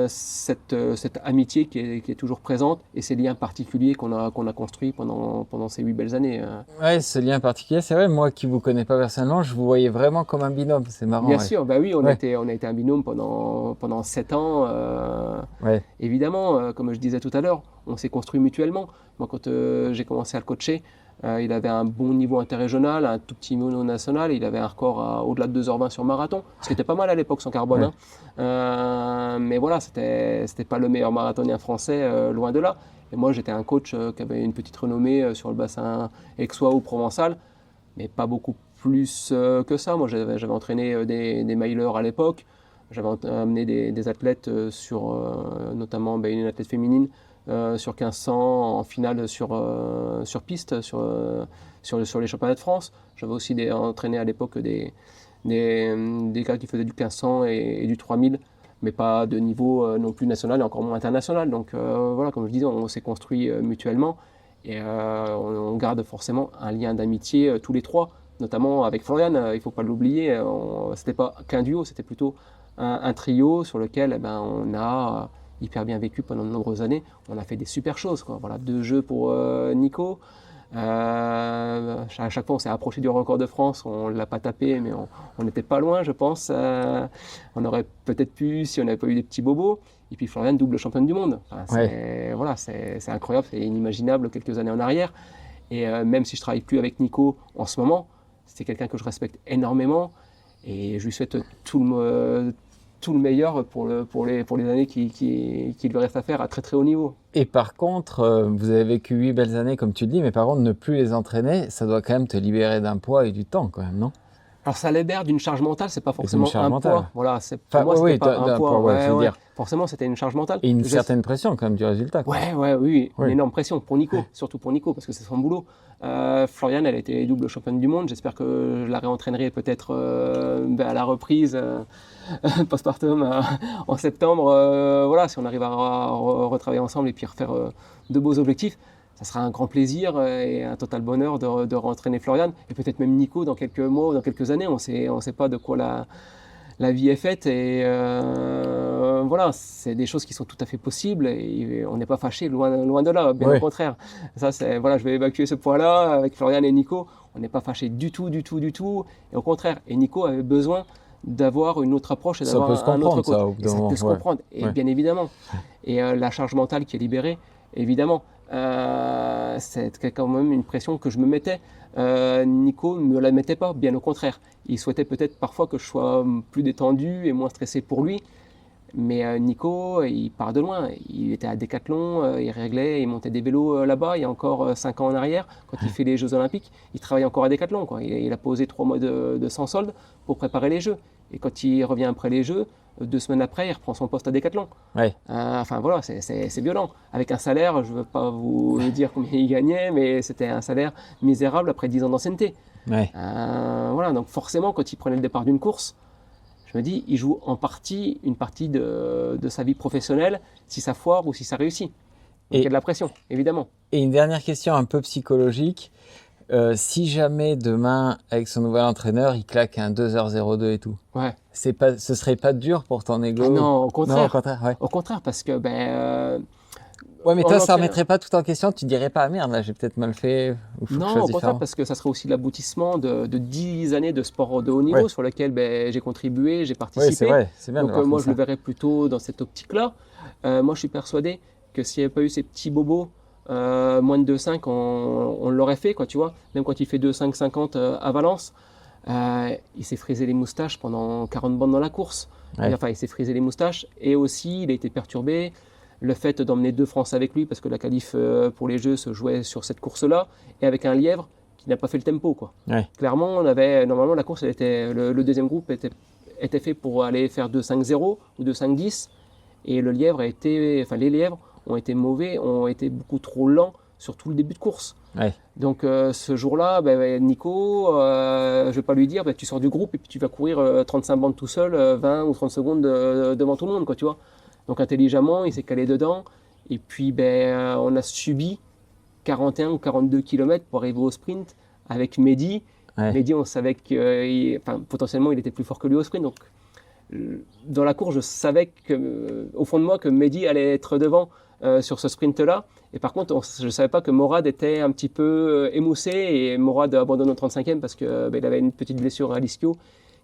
cette amitié qui est toujours présente et ces liens particuliers qu'on a construits pendant ces 8 belles années. Ouais, ce lien particulier, c'est vrai, moi qui vous connais pas personnellement, je vous voyais vraiment comme un binôme, c'est marrant. Bien sûr, bah oui, on a été un binôme pendant 7 ans. Évidemment, comme je disais tout à l'heure, on s'est construit mutuellement. Moi, quand j'ai commencé à le coacher, il avait un bon niveau interrégional, un tout petit niveau national. Il avait un record au-delà de 2h20 sur marathon, ce qui était pas mal à l'époque sans carbone. Mais voilà, c'était pas le meilleur marathonien français, loin de là. Et moi, j'étais un coach qui avait une petite renommée sur le bassin aixois ou provençal, mais pas beaucoup plus que ça. Moi, j'avais entraîné des milers à l'époque. J'avais amené des athlètes notamment une athlète féminine sur 1500 en finale sur piste, sur les championnats de France. J'avais aussi entraîné à l'époque des gars qui faisaient du 1500 et du 3000, mais pas de niveau non plus national et encore moins international. Donc voilà, comme je disais, on s'est construit mutuellement et on garde forcément un lien d'amitié tous les trois, notamment avec Florian. Il ne faut pas l'oublier, c'était pas qu'un duo, c'était plutôt un trio sur lequel on a hyper bien vécu pendant de nombreuses années. On a fait des super choses, quoi. Voilà, 2 jeux pour Nico. À chaque fois, on s'est approché du record de France. On ne l'a pas tapé, mais on n'était pas loin, je pense. On aurait peut-être pu si on n'avait pas eu des petits bobos. Et puis Florian, double championne du monde. Enfin, c'est incroyable, c'est inimaginable quelques années en arrière. Et même si je ne travaille plus avec Nico en ce moment, c'est quelqu'un que je respecte énormément. Et je lui souhaite tout le meilleur pour les années qui lui restent à faire à très très haut niveau. Et par contre, vous avez vécu 8 belles années comme tu le dis, mais par contre ne plus les entraîner, ça doit quand même te libérer d'un poids et du temps quand même, non? Alors ça libère d'une charge mentale, c'est pas forcément un poids. Voilà, pour moi c'était pas un poids. Dire. Forcément c'était une charge mentale. Et une certaine pression quand même du résultat. Oui, une énorme pression pour Nico, surtout pour Nico parce que c'est son boulot. Florian, elle a été double championne du monde. J'espère que je la réentraînerai peut-être à la reprise postpartum en septembre. Voilà, si on arrive à retravailler ensemble et puis refaire de beaux objectifs. Ça sera un grand plaisir et un total bonheur de rentraîner Florian et peut-être même Nico dans quelques mois ou dans quelques années. On sait pas de quoi la vie est faite et voilà, c'est des choses qui sont tout à fait possibles et on n'est pas fâchés, loin de là, bien au contraire. Ça, je vais évacuer ce point-là avec Florian et Nico. On n'est pas fâchés du tout et au contraire. Et Nico avait besoin d'avoir une autre approche et d'avoir un autre coach. Ça peut se comprendre, et bien évidemment. Et la charge mentale qui est libérée, évidemment. C'est quand même une pression que je me mettais. Nico ne me la mettait pas, bien au contraire. Il souhaitait peut-être parfois que je sois plus détendu et moins stressé pour lui. Mais Nico, il part de loin. Il était à Décathlon, il montait des vélos là-bas il y a encore 5 ans en arrière. Quand il fait les Jeux Olympiques, il travaille encore à Décathlon, quoi. Il a posé 3 mois de sans solde pour préparer les Jeux. Et quand il revient après les Jeux, 2 semaines après, il reprend son poste à Décathlon. Enfin voilà, c'est violent. Avec un salaire, je ne veux pas vous dire combien il gagnait, mais c'était un salaire misérable après 10 ans d'ancienneté. Voilà, donc forcément, quand il prenait le départ d'une course, je me dis, il joue une partie de sa vie professionnelle, si ça foire ou si ça réussit. Donc il y a de la pression, évidemment. Et une dernière question un peu psychologique. Si jamais demain, avec son nouvel entraîneur, il claque un 2h02 et tout, ce serait pas dur pour ton ego? Non, au contraire. Non, au contraire, Au contraire, parce que mais toi, ça remettrait pas tout en question. Tu dirais pas, merde, là, j'ai peut-être mal fait. Non, au contraire, parce que ça serait aussi l'aboutissement de 10 années de sport de haut niveau sur lequel j'ai contribué, j'ai participé. Oui, c'est vrai, c'est bien. Donc moi, je le verrais plutôt dans cette optique-là. Moi, je suis persuadé que s'il n'y avait pas eu ces petits bobos, moins de 2,5, on l'aurait fait, quoi, tu vois. Même quand il fait 2,5,50 à Valence, il s'est frisé les moustaches pendant 40 bandes dans la course. Enfin, il s'est frisé les moustaches et aussi, il a été perturbé. Le fait d'emmener 2 Français avec lui, parce que la qualif pour les Jeux se jouait sur cette course-là, et avec un lièvre n'a pas fait le tempo, quoi. Ouais. Clairement, normalement la course, le deuxième groupe était fait pour aller faire 2,5,0 ou 2,5,10, et les lièvres ont été mauvais, ont été beaucoup trop lents sur tout le début de course. Ouais. Donc ce jour-là, Nico, je vais pas lui dire, tu sors du groupe et puis tu vas courir 35 bandes tout seul, 20 ou 30 secondes devant tout le monde, quoi, tu vois. Donc intelligemment, il s'est calé dedans, et puis on a subi 41 ou 42 km pour arriver au sprint avec Mehdi. Ouais. Mehdi, on savait que potentiellement il était plus fort que lui au sprint. Donc dans la course, je savais au fond de moi que Mehdi allait être devant sur ce sprint-là. Et par contre, je ne savais pas que Morad était un petit peu émoussé, et Morad abandonne au 35e parce qu'il avait une petite blessure à l'ischio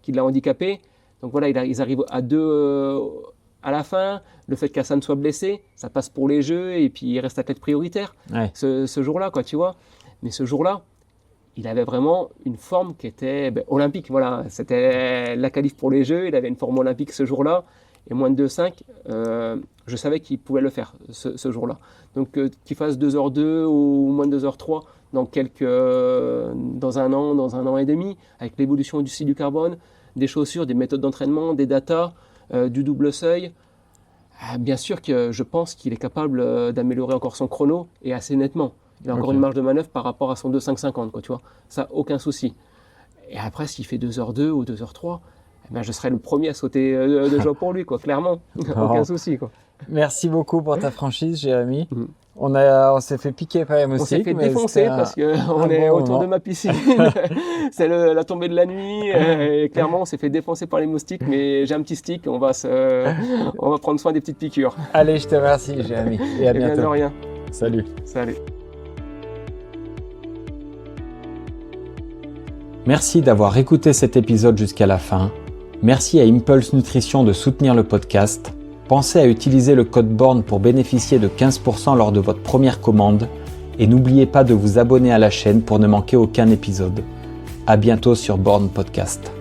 qui l'a handicapé. Donc voilà, ils arrivent à 2 à la fin. Le fait qu'Hassan soit blessé, ça passe pour les jeux, et puis il reste athlète prioritaire ce jour-là, quoi, tu vois. Mais ce jour-là, il avait vraiment une forme qui était olympique. Voilà, c'était la qualif pour les Jeux. Il avait une forme olympique ce jour-là. Et moins de 2,5, je savais qu'il pouvait le faire ce jour-là. Donc qu'il fasse 2h02 ou moins de 2h03 dans un an et demi, avec l'évolution du carbone, des chaussures, des méthodes d'entraînement, des datas, du double seuil. Bien sûr que je pense qu'il est capable d'améliorer encore son chrono, et assez nettement. Il a encore une marge de manœuvre par rapport à son 2,550, quoi, tu vois. Ça, aucun souci. Et après, s'il fait 2h02 ou 2h03, je serai le premier à sauter de joie pour lui, quoi, clairement. Aucun souci, quoi. Merci beaucoup pour ta franchise, Jérémy. On s'est fait piquer par les moustiques. On s'est fait défoncer parce qu'on est autour de ma piscine. C'est la tombée de la nuit. Et clairement, on s'est fait défoncer par les moustiques. Mais j'ai un petit stick. On va prendre soin des petites piqûres. Allez, je te remercie, Jérémy. Et à bientôt. Bien de rien. Salut. Salut. Merci d'avoir écouté cet épisode jusqu'à la fin. Merci à Impulse Nutrition de soutenir le podcast. Pensez à utiliser le code BORN pour bénéficier de 15% lors de votre première commande. Et n'oubliez pas de vous abonner à la chaîne pour ne manquer aucun épisode. À bientôt sur Born Podcast.